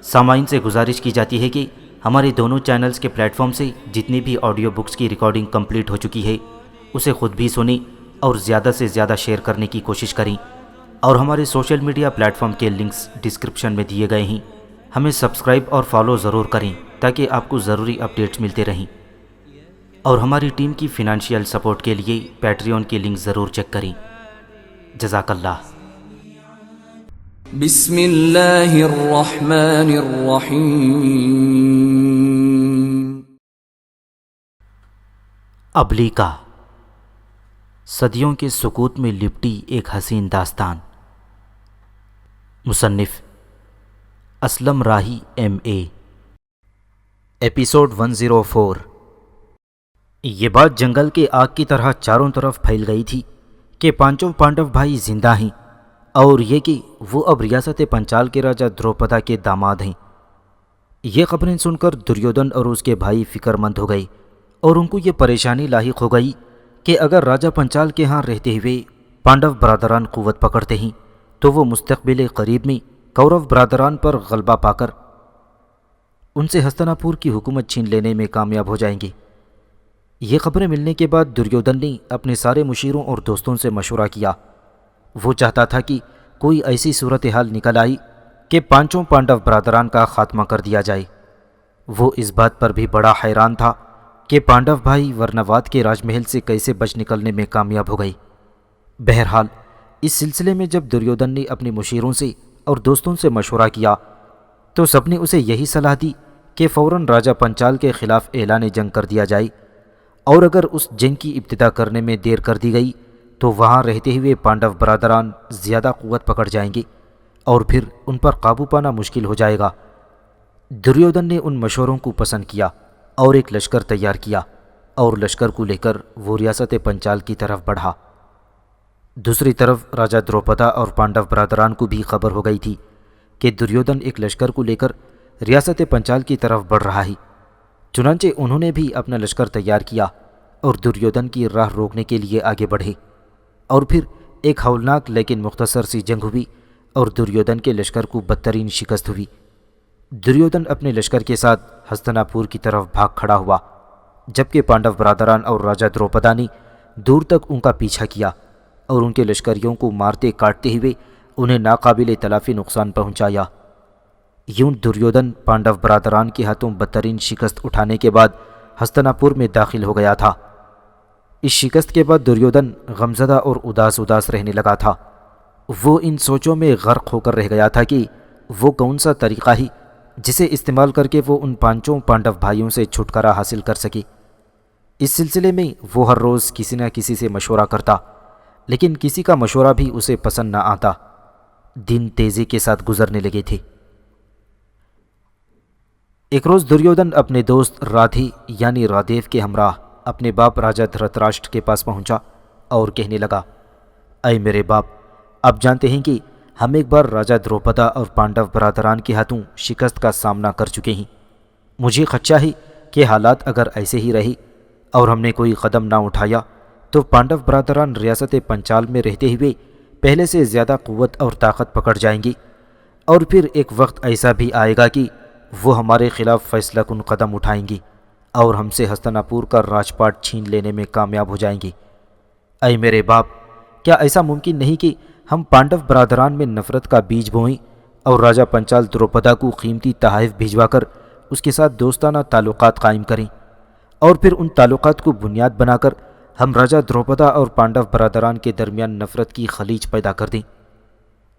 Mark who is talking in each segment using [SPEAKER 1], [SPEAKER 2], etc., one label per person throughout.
[SPEAKER 1] سامعین سے گزارش کی جاتی ہے کہ ہمارے دونوں چینلز کے پلیٹ فارم سے جتنی بھی آڈیو بکس کی ریکارڈنگ کمپلیٹ ہو چکی ہے اسے خود بھی سنیں اور زیادہ سے زیادہ شیئر کرنے کی کوشش کریں، اور ہمارے سوشل میڈیا پلیٹ فارم کے لنکس ڈسکرپشن میں دیے گئے ہیں، ہمیں سبسکرائب اور فالو ضرور کریں تاکہ آپ کو ضروری اپڈیٹس ملتے رہیں، اور ہماری ٹیم کی فنانشیل سپورٹ کے لیے پیٹریون کی لنک ضرور چیک کریں۔ جزاک اللہ۔
[SPEAKER 2] بسم اللہ الرحمن الرحیم۔
[SPEAKER 1] ابلیکا، صدیوں کے سکوت میں لپٹی ایک حسین داستان۔ مصنف اسلم راہی MA۔ ایپیسوڈ 104۔ یہ بات جنگل کے آگ کی طرح چاروں طرف پھیل گئی تھی کہ پانچوں پانڈو بھائی زندہ ہیں، اور یہ کہ وہ اب ریاست پنچال کے راجا دروپدا کے داماد ہیں۔ یہ خبریں سن کر دریودن اور اس کے بھائی فکر مند ہو گئے، اور ان کو یہ پریشانی لاحق ہو گئی کہ اگر راجا پنچال کے ہاں رہتے ہوئے پانڈو برادران قوت پکڑتے ہیں تو وہ مستقبل قریب میں کورو برادران پر غلبہ پا کر ان سے ہستنا پور کی حکومت چھین لینے میں کامیاب ہو جائیں گے۔ یہ خبریں ملنے کے بعد دریودن نے اپنے سارے مشیروں اور دوستوں سے مشورہ کیا۔ وہ چاہتا تھا کہ کوئی ایسی صورتحال نکل آئی کہ پانچوں پانڈو برادران کا خاتمہ کر دیا جائے۔ وہ اس بات پر بھی بڑا حیران تھا کہ پانڈو بھائی ورنواد کے راج محل سے کیسے بچ نکلنے میں کامیاب ہو گئی۔ بہرحال اس سلسلے میں جب دریودن نے اپنے مشیروں سے اور دوستوں سے مشورہ کیا تو سب نے اسے یہی صلاح دی کہ فوراً راجا پنچال کے خلاف اعلان جنگ کر دیا جائے، اور اگر اس جنگ کی ابتدا کرنے میں دیر کر دی گئی تو وہاں رہتے ہوئے پانڈو برادران زیادہ قوت پکڑ جائیں گے اور پھر ان پر قابو پانا مشکل ہو جائے گا۔ دریودن نے ان مشوروں کو پسند کیا اور ایک لشکر تیار کیا، اور لشکر کو لے کر وہ ریاست پنچال کی طرف بڑھا۔ دوسری طرف راجا دروپدا اور پانڈو برادران کو بھی خبر ہو گئی تھی کہ دریودن ایک لشکر کو لے کر ریاست پنچال کی طرف بڑھ رہا ہے۔ چنانچہ انہوں نے بھی اپنا لشکر تیار کیا اور دریودن کی راہ روکنے کے لیے آگے بڑھے، اور پھر ایک ہولناک لیکن مختصر سی جنگ ہوئی اور دریودن کے لشکر کو بدترین شکست ہوئی۔ دریودن اپنے لشکر کے ساتھ ہستنا پور کی طرف بھاگ کھڑا ہوا، جبکہ پانڈو برادران اور راجا دروپدا نے دور تک ان کا پیچھا کیا اور ان کے لشکریوں کو مارتے کاٹتے ہوئے انہیں ناقابل تلافی نقصان پہنچایا۔ یوں دریودن پانڈو برادران کے ہاتھوں بدترین شکست اٹھانے کے بعد ہستنا پور میں داخل ہو گیا تھا۔ اس شکست کے بعد دریودن غمزدہ اور اداس رہنے لگا تھا۔ وہ ان سوچوں میں غرق ہو کر رہ گیا تھا کہ وہ کون سا طریقہ ہے جسے استعمال کر کے وہ ان پانچوں پانڈو بھائیوں سے چھٹکارا حاصل کر سکے۔ اس سلسلے میں وہ ہر روز کسی نہ کسی سے مشورہ کرتا، لیکن کسی کا مشورہ بھی اسے پسند نہ آتا۔ دن تیزی کے ساتھ گزرنے لگے تھے۔ ایک روز دریودن اپنے دوست رادھی یعنی رادیو کے ہمراہ اپنے باپ راجا دھرتراشٹر کے پاس پہنچا اور کہنے لگا، اے میرے باپ، آپ جانتے ہیں کہ ہم ایک بار راجا دروپدا اور پانڈو برادران کے ہاتھوں شکست کا سامنا کر چکے ہیں۔ مجھے خدشہ ہے کہ حالات اگر ایسے ہی رہے اور ہم نے کوئی قدم نہ اٹھایا تو پانڈو برادران ریاست پنچال میں رہتے ہوئے پہلے سے زیادہ قوت اور طاقت پکڑ جائیں گے، اور پھر ایک وقت ایسا بھی آئے گا کہ وہ ہمارے خلاف فیصلہ کن قدم اٹھائیں گے اور ہم سے ہستنا پور کا راج پاٹ چھین لینے میں کامیاب ہو جائیں گے۔ اے میرے باپ، کیا ایسا ممکن نہیں کہ ہم پانڈو برادران میں نفرت کا بیج بوئیں اور راجا پنچال دروپدا کو قیمتی تحائف بھجوا کر اس کے ساتھ دوستانہ تعلقات قائم کریں، اور پھر ان تعلقات کو بنیاد بنا کر ہم راجا دروپدا اور پانڈو برادران کے درمیان نفرت کی خلیج پیدا کر دیں؟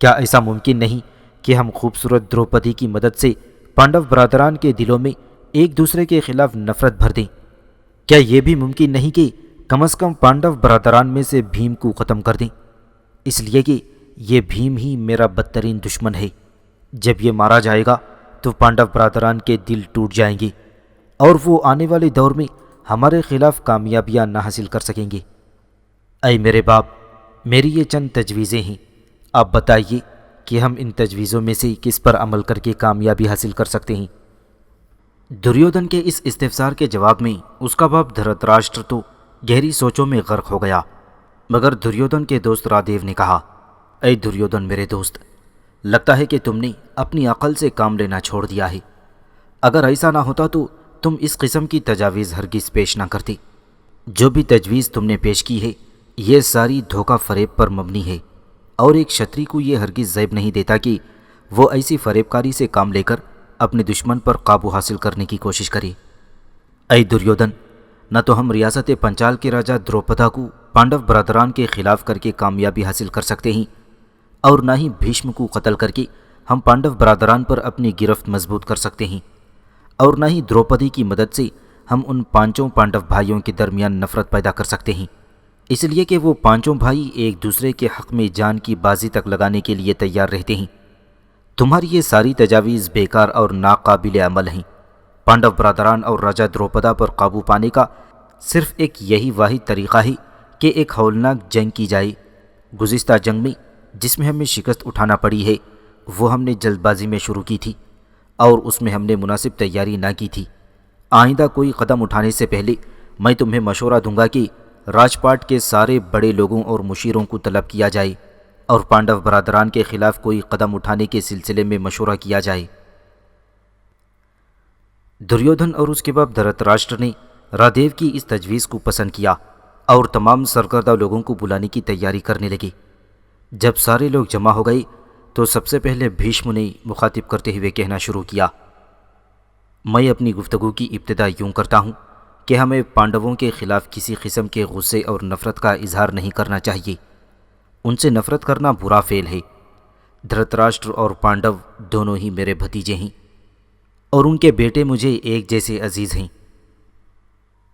[SPEAKER 1] کیا ایسا ممکن نہیں کہ ہم خوبصورت دروپدی کی مدد سے پانڈو برادران کے دلوں میں ایک دوسرے کے خلاف نفرت بھر دیں؟ کیا یہ بھی ممکن نہیں کہ کم از کم پانڈو برادران میں سے بھیم کو ختم کر دیں، اس لیے کہ یہ بھیم ہی میرا بدترین دشمن ہے۔ جب یہ مارا جائے گا تو پانڈو برادران کے دل ٹوٹ جائیں گے اور وہ آنے والے دور میں ہمارے خلاف کامیابیاں نہ حاصل کر سکیں گے۔ اے میرے باپ، میری یہ چند تجویزیں ہیں، آپ بتائیے کہ ہم ان تجویزوں میں سے کس پر عمل کر کے کامیابی حاصل کر سکتے ہیں؟ دریودن کے اس استفسار کے جواب میں اس کا باپ دھرتراشٹر تو گہری سوچوں میں غرق ہو گیا، مگر دریودن کے دوست رادیو نے کہا، اے دریودن میرے دوست، لگتا ہے کہ تم نے اپنی عقل سے کام لینا چھوڑ دیا ہے۔ اگر ایسا نہ ہوتا تو تم اس قسم کی تجاویز ہرگز پیش نہ کرتے۔ جو بھی تجویز تم نے پیش کی ہے یہ ساری دھوکہ فریب پر مبنی ہے، اور ایک شتری کو یہ ہرگز زیب نہیں دیتا کہ وہ ایسی فریب کاری سے کام لے کر اپنے دشمن پر قابو حاصل کرنے کی کوشش کرے۔ اے دریودن، نہ تو ہم ریاست پنچال کے راجہ دروپدا کو پانڈو برادران کے خلاف کر کے کامیابی حاصل کر سکتے ہیں، اور نہ ہی بھیشم کو قتل کر کے ہم پانڈو برادران پر اپنی گرفت مضبوط کر سکتے ہیں، اور نہ ہی دروپدی کی مدد سے ہم ان پانچوں پانڈو بھائیوں کے درمیان نفرت پیدا کر سکتے ہیں، اس لیے کہ وہ پانچوں بھائی ایک دوسرے کے حق میں جان کی بازی تک لگانے کے لیے تیار رہتے ہیں۔ تمہاری یہ ساری تجاویز بیکار اور ناقابل عمل ہیں۔ پانڈو برادران اور راجہ دروپدا پر قابو پانے کا صرف ایک یہی واحد طریقہ ہے کہ ایک ہولناک جنگ کی جائے۔ گزشتہ جنگ میں جس میں ہمیں شکست اٹھانا پڑی ہے وہ ہم نے جلد بازی میں شروع کی تھی، اور اس میں ہم نے مناسب تیاری نہ کی تھی۔ آئندہ کوئی قدم اٹھانے سے پہلے میں تمہیں مشورہ دوں گا کہ راج پاٹ کے سارے بڑے لوگوں اور مشیروں کو طلب کیا جائے اور پانڈو برادران کے خلاف کوئی قدم اٹھانے کے سلسلے میں مشورہ کیا جائے۔ دریودھن اور اس کے باپ دھرتراشٹر نے رادیو کی اس تجویز کو پسند کیا اور تمام سرکردہ لوگوں کو بلانے کی تیاری کرنے لگے۔ جب سارے لوگ جمع ہو گئے تو سب سے پہلے بھیشم نے مخاطب کرتے ہوئے کہنا شروع کیا، میں اپنی گفتگو کی ابتدا یوں کرتا ہوں کہ ہمیں پانڈووں کے خلاف کسی قسم کے غصے اور نفرت کا اظہار نہیں کرنا چاہیے۔ ان سے نفرت کرنا برا فعل ہے۔ دھرتراشٹر اور پانڈو دونوں ہی میرے بھتیجے ہیں، اور ان کے بیٹے مجھے ایک جیسے عزیز ہیں۔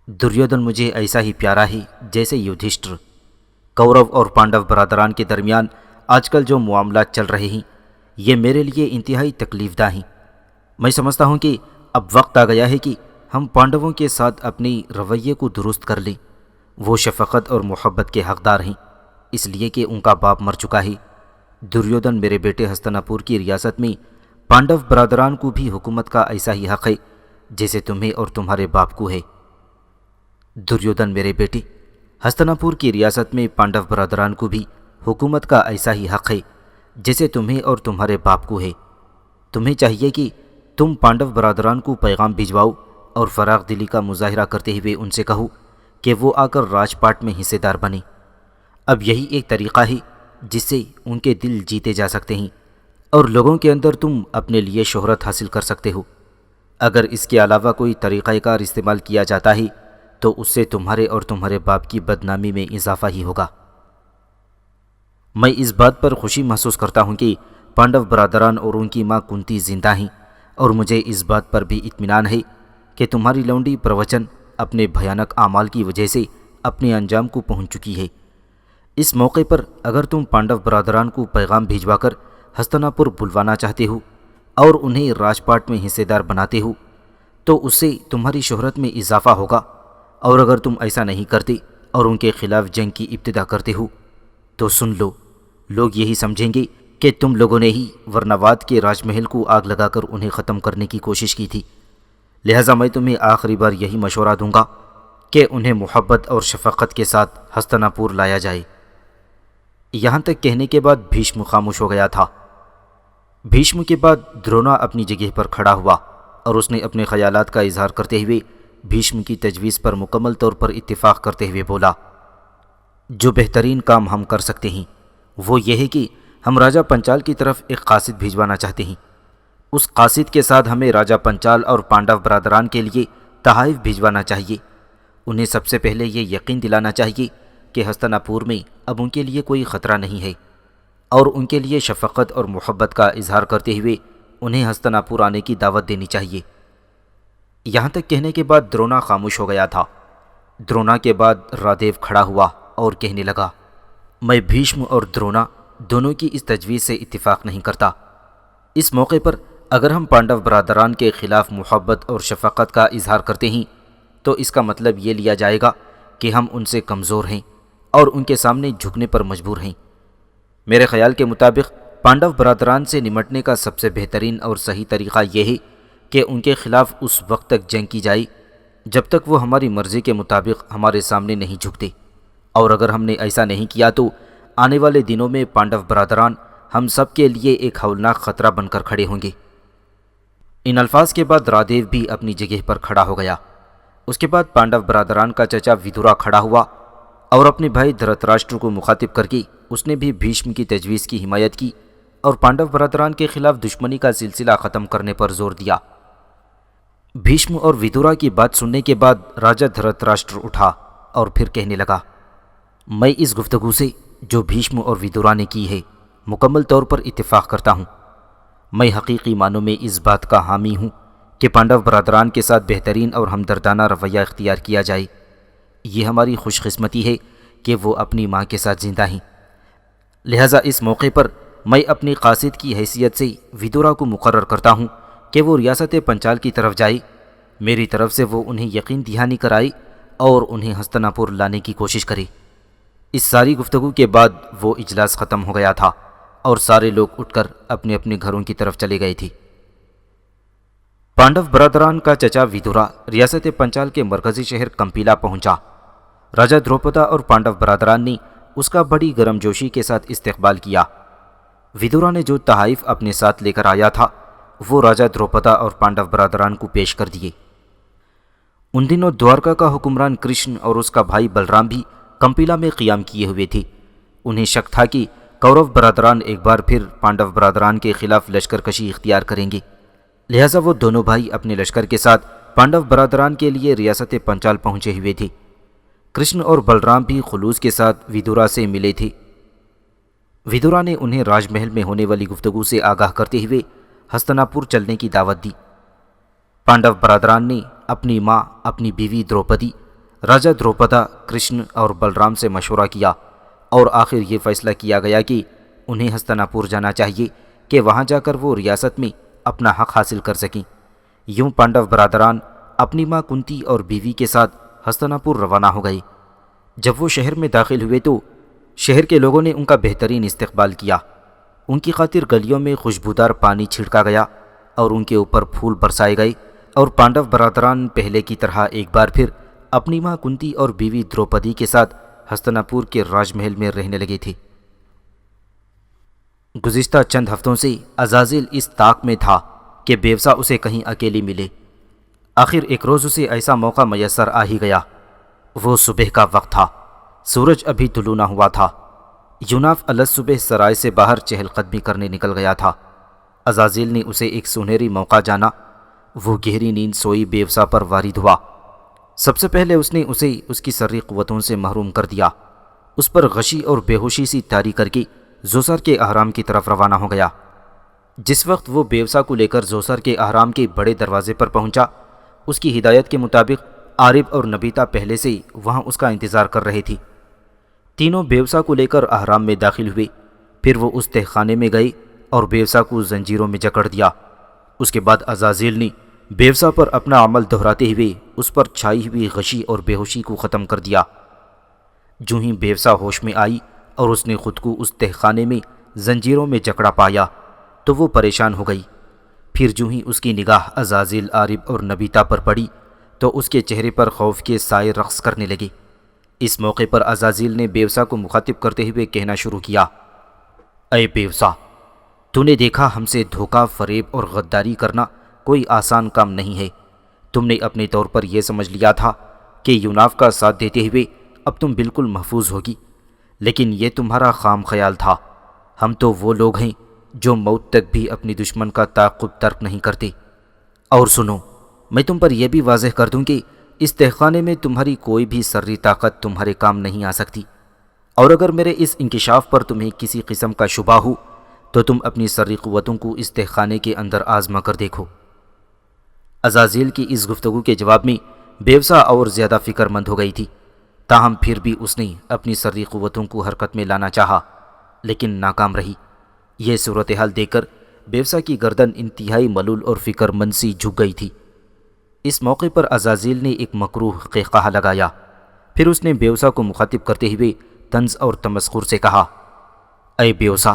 [SPEAKER 1] دریودھن مجھے ایسا ہی پیارا ہے جیسے یدھشٹر۔ کورو اور پانڈو برادران کے درمیان آج کل جو معاملات چل رہے ہیں یہ میرے لیے انتہائی تکلیف دہ ہیں۔ میں سمجھتا ہوں کہ اب وقت آ گیا ہے کہ ہم پانڈووں کے ساتھ اپنے رویے کو درست کر لیں۔ وہ شفقت اور محبت کے حقدار ہیں، اس لیے کہ ان کا باپ مر چکا ہے۔ دریودھن میرے بیٹے ہستنا پور کی ریاست میں پانڈو برادران کو بھی حکومت کا ایسا ہی حق ہے جیسے تمہیں اور تمہارے باپ کو ہے۔ دریودھن میرے بیٹے، ہستنا پور کی ریاست میں پانڈو برادران کو بھی حکومت کا ایسا ہی حق ہے جیسے تمہیں اور تمہارے باپ کو ہے۔ تمہیں چاہیے کہ تم پانڈو برادران کو پیغام بھجواؤ اور فراغ دلی کا مظاہرہ کرتے ہوئے ان سے کہو کہ وہ آ کر راج پاٹ میں حصے دار بنے۔ اب یہی ایک طریقہ ہے جس سے ان کے دل جیتے جا سکتے ہیں اور لوگوں کے اندر تم اپنے لیے شہرت حاصل کر سکتے ہو۔ اگر اس کے علاوہ کوئی طریقہ کار استعمال کیا جاتا ہے تو اس سے تمہارے اور تمہارے باپ کی بدنامی میں اضافہ ہی ہوگا۔ میں اس بات پر خوشی محسوس کرتا ہوں کہ پانڈو برادران اور ان کی ماں کنتی زندہ ہیں، اور مجھے اس بات پر بھی اطمینان ہے کہ تمہاری لونڈی پروچن اپنے بھیانک اعمال کی وجہ سے اپنے انجام کو پہنچ چکی ہے۔ اس موقع پر اگر تم پانڈو برادران کو پیغام بھیجوا کر ہستنا پور بلوانا چاہتے ہو اور انہیں راج پاٹ میں حصے دار بناتے ہو تو اس سے تمہاری شہرت میں اضافہ ہوگا، اور اگر تم ایسا نہیں کرتے اور ان کے خلاف جنگ کی ابتدا کرتے ہو تو سن لو، لوگ یہی سمجھیں گے کہ تم لوگوں نے ہی ورناواد کے راج محل کو آگ لگا کر انہیں ختم کرنے کی کوشش کی تھی۔ لہٰذا میں تمہیں آخری بار یہی مشورہ دوں گا کہ انہیں محبت اور شفقت کے ساتھ ہستنا پور لایا جائے۔ یہاں تک کہنے کے بعد بھیشم خاموش ہو گیا تھا۔ بھیشم کے بعد درونا اپنی جگہ پر کھڑا ہوا اور اس نے اپنے خیالات کا اظہار کرتے ہوئے بھیشم کی تجویز پر مکمل طور پر اتفاق کرتے ہوئے بولا، جو بہترین کام ہم کر سکتے ہیں وہ یہ ہے کہ ہم راجہ پنچال کی طرف ایک قاصد بھیجوانا چاہتے ہیں۔ اس قاصد کے ساتھ ہمیں راجہ پنچال اور پانڈو برادران کے لیے تحائف بھیجوانا چاہیے۔ انہیں سب سے پہلے یہ یقین دلانا چاہیے کہ ہستنا پور میں اب ان کے لیے کوئی خطرہ نہیں ہے، اور ان کے لیے شفقت اور محبت کا اظہار کرتے ہوئے انہیں ہستنا پور آنے کی دعوت دینی چاہیے۔ یہاں تک کہنے کے بعد درونا خاموش ہو گیا تھا۔ درونا کے بعد رادیو کھڑا ہوا اور کہنے لگا، میں بھیشم اور درونا دونوں کی اس تجویز سے اتفاق نہیں کرتا۔ اس موقع پر اگر ہم پانڈو برادران کے خلاف محبت اور شفقت کا اظہار کرتے ہیں تو اس کا مطلب یہ لیا جائے گا کہ ہم ان سے کمزور ہیں اور ان کے سامنے جھکنے پر مجبور ہیں۔ میرے خیال کے مطابق پانڈو برادران سے نمٹنے کا سب سے بہترین اور صحیح طریقہ یہ ہے کہ ان کے خلاف اس وقت تک جنگ کی جائے جب تک وہ ہماری مرضی کے مطابق ہمارے سامنے نہیں جھکتے، اور اگر ہم نے ایسا نہیں کیا تو آنے والے دنوں میں پانڈو برادران ہم سب کے لیے ایک ہولناک خطرہ بن کر کھڑے ہوں گے۔ ان الفاظ کے بعد رادیو بھی اپنی جگہ پر کھڑا ہو گیا۔ اس کے بعد پانڈو برادران کا چچا ودورا کھڑا ہوا اور اپنے بھائی دھرتراشٹر کو مخاطب کر کے اس نے بھی بھیشم کی تجویز کی حمایت کی اور پانڈو برادران کے خلاف دشمنی کا سلسلہ ختم کرنے پر زور دیا۔ بھیشم اور ودورا کی بات سننے کے بعد راجا دھرتراشٹر اٹھا اور پھر کہنے لگا، میں اس گفتگو سے جو بھیشم اور ودورا نے کی ہے مکمل طور پر اتفاق کرتا ہوں۔ میں حقیقی معنوں میں اس بات کا حامی ہوں کہ پانڈو برادران کے ساتھ بہترین اور ہمدردانہ رویہ اختیار کیا جائے۔ یہ ہماری خوش قسمتی ہے کہ وہ اپنی ماں کے ساتھ زندہ ہیں، لہٰذا اس موقع پر میں اپنی قاصد کی حیثیت سے ودورا کو مقرر کرتا ہوں کہ وہ ریاست پنچال کی طرف جائے۔ میری طرف سے وہ انہیں یقین دہانی کرائے اور انہیں ہستناپور لانے کی کوشش کرے۔ اس ساری گفتگو کے بعد وہ اجلاس ختم ہو گیا تھا اور سارے لوگ اٹھ کر اپنے اپنے گھروں کی طرف چلے گئے تھے۔ پانڈو برادران کا چچا ودورا ریاست پنچال کے مرکزی شہر کمپیلا پہنچا۔ راجا دروپدا اور پانڈو برادران نے اس کا بڑی گرم جوشی کے ساتھ استقبال کیا۔ ودورا نے جو تحائف اپنے ساتھ لے کر آیا تھا وہ راجا دروپدا اور پانڈو برادران کو پیش کر دیے۔ ان دنوں دوارکا کا حکمران کرشن اور اس کا بھائی بلرام بھی کمپیلا میں قیام کیے ہوئے تھے۔ انہیں شک تھا کہ کورو برادران ایک بار پھر پانڈو برادران کے خلاف لشکر کشی اختیار کریں گے، لہٰذا وہ دونوں بھائی اپنے لشکر کے ساتھ پانڈو برادران کے لیے ریاست پنچال پہنچے ہوئے تھے۔ کرشن اور بلرام بھی خلوص کے ساتھ ودورا سے ملے تھے۔ ودورا نے انہیں راج محل میں ہونے والی گفتگو سے آگاہ کرتے ہوئے ہستناپور چلنے کی دعوت دی۔ پانڈو برادران نے اپنی ماں، اپنی بیوی دروپدی، راجا دروپدا، کرشن اور بلرام سے مشورہ کیا اور آخر یہ فیصلہ کیا گیا کہ انہیں ہستناپور جانا چاہیے کہ وہاں جا کر وہ ریاست میں اپنا حق حاصل کر سکیں۔ یوں پانڈو برادران اپنی ماں کنتی اور بیوی کے ساتھ ہستناپور روانہ ہو گئے۔ جب وہ شہر میں داخل ہوئے تو شہر کے لوگوں نے ان کا بہترین استقبال کیا۔ ان کی خاطر گلیوں میں خوشبودار پانی چھڑکا گیا اور ان کے اوپر پھول برسائے گئے اور پانڈو برادران پہلے کی طرح ایک بار پھر اپنی ماں کنتی اور بیوی دروپدی کے ساتھ ہستناپور کے راج محل میں رہنے لگے تھے۔ گزشتہ چند ہفتوں سے عزازیل اس طاق میں تھا کہ بیوسا اسے کہیں اکیلی ملے۔ آخر ایک روز اسے ایسا موقع میسر آ ہی گیا۔ وہ صبح کا وقت تھا، سورج ابھی طلوع نہ ہوا تھا۔ یوناف الگ صبح سرائے سے باہر چہل قدمی کرنے نکل گیا تھا۔ عزازیل نے اسے ایک سنہری موقع جانا۔ وہ گہری نیند سوئی بیوسا پر وارد ہوا۔ سب سے پہلے اس نے اسے اس کی سری قوتوں سے محروم کر دیا۔ اس پر غشی اور بے ہوشی سی طاری کر کے زوسر کے اہرام کی طرف روانہ ہو گیا۔ جس وقت وہ بیوسا کو لے کر زوسر کے اہرام کے بڑے دروازے پر پہنچا، اس کی ہدایت کے مطابق عارب اور نبیتا پہلے سے وہاں اس کا انتظار کر رہے تھی۔ تینوں بیوسا کو لے کر اہرام میں داخل ہوئے۔ پھر وہ اس تہخانے میں گئے اور بیوسا کو زنجیروں میں جکڑ دیا۔ اس کے بعد عزازیل نے بیوسا پر اپنا عمل دہراتے ہوئے اس پر چھائی ہوئی غشی اور بے ہوشی کو ختم کر دیا۔ جو ہی بیوسا ہوش میں آئی اور اس نے خود کو اس تہخانے میں زنجیروں میں جکڑا پایا تو وہ پریشان ہو گئی۔ پھر جو ہی اس کی نگاہ عزازیل، عارب اور نبیتا پر پڑی تو اس کے چہرے پر خوف کے سائے رقص کرنے لگے۔ اس موقع پر عزازیل نے بیوسا کو مخاطب کرتے ہوئے کہنا شروع کیا، اے بیوسا، تو نے دیکھا ہم سے دھوکہ، فریب اور غداری کرنا کوئی آسان کام نہیں ہے۔ تم نے اپنے طور پر یہ سمجھ لیا تھا کہ یوناف کا ساتھ دیتے ہوئے اب تم بالکل محفوظ ہوگی، لیکن یہ تمہارا خام خیال تھا۔ ہم تو وہ لوگ ہیں جو موت تک بھی اپنی دشمن کا تعاقب ترک نہیں کرتے۔ اور سنو، میں تم پر یہ بھی واضح کر دوں کہ اس تہخانے میں تمہاری کوئی بھی سری طاقت تمہارے کام نہیں آ سکتی، اور اگر میرے اس انکشاف پر تمہیں کسی قسم کا شبہ ہو تو تم اپنی سری قوتوں کو اس تہخانے کے اندر آزما کر دیکھو۔ عزازیل کی اس گفتگو کے جواب میں بیوسا اور زیادہ فکر مند ہو گئی تھی، تاہم پھر بھی اس نے اپنی سری قوتوں کو حرکت میں لانا چاہا لیکن ناکام رہی۔ یہ صورتحال دیکھ کر بیوسا کی گردن انتہائی ملول اور فکر مند سی جھک گئی تھی۔ اس موقع پر عزازیل نے ایک مکروہ قہقہہ لگایا۔ پھر اس نے بیوسا کو مخاطب کرتے ہوئے طنز اور تمسخر سے کہا، اے بیوسا،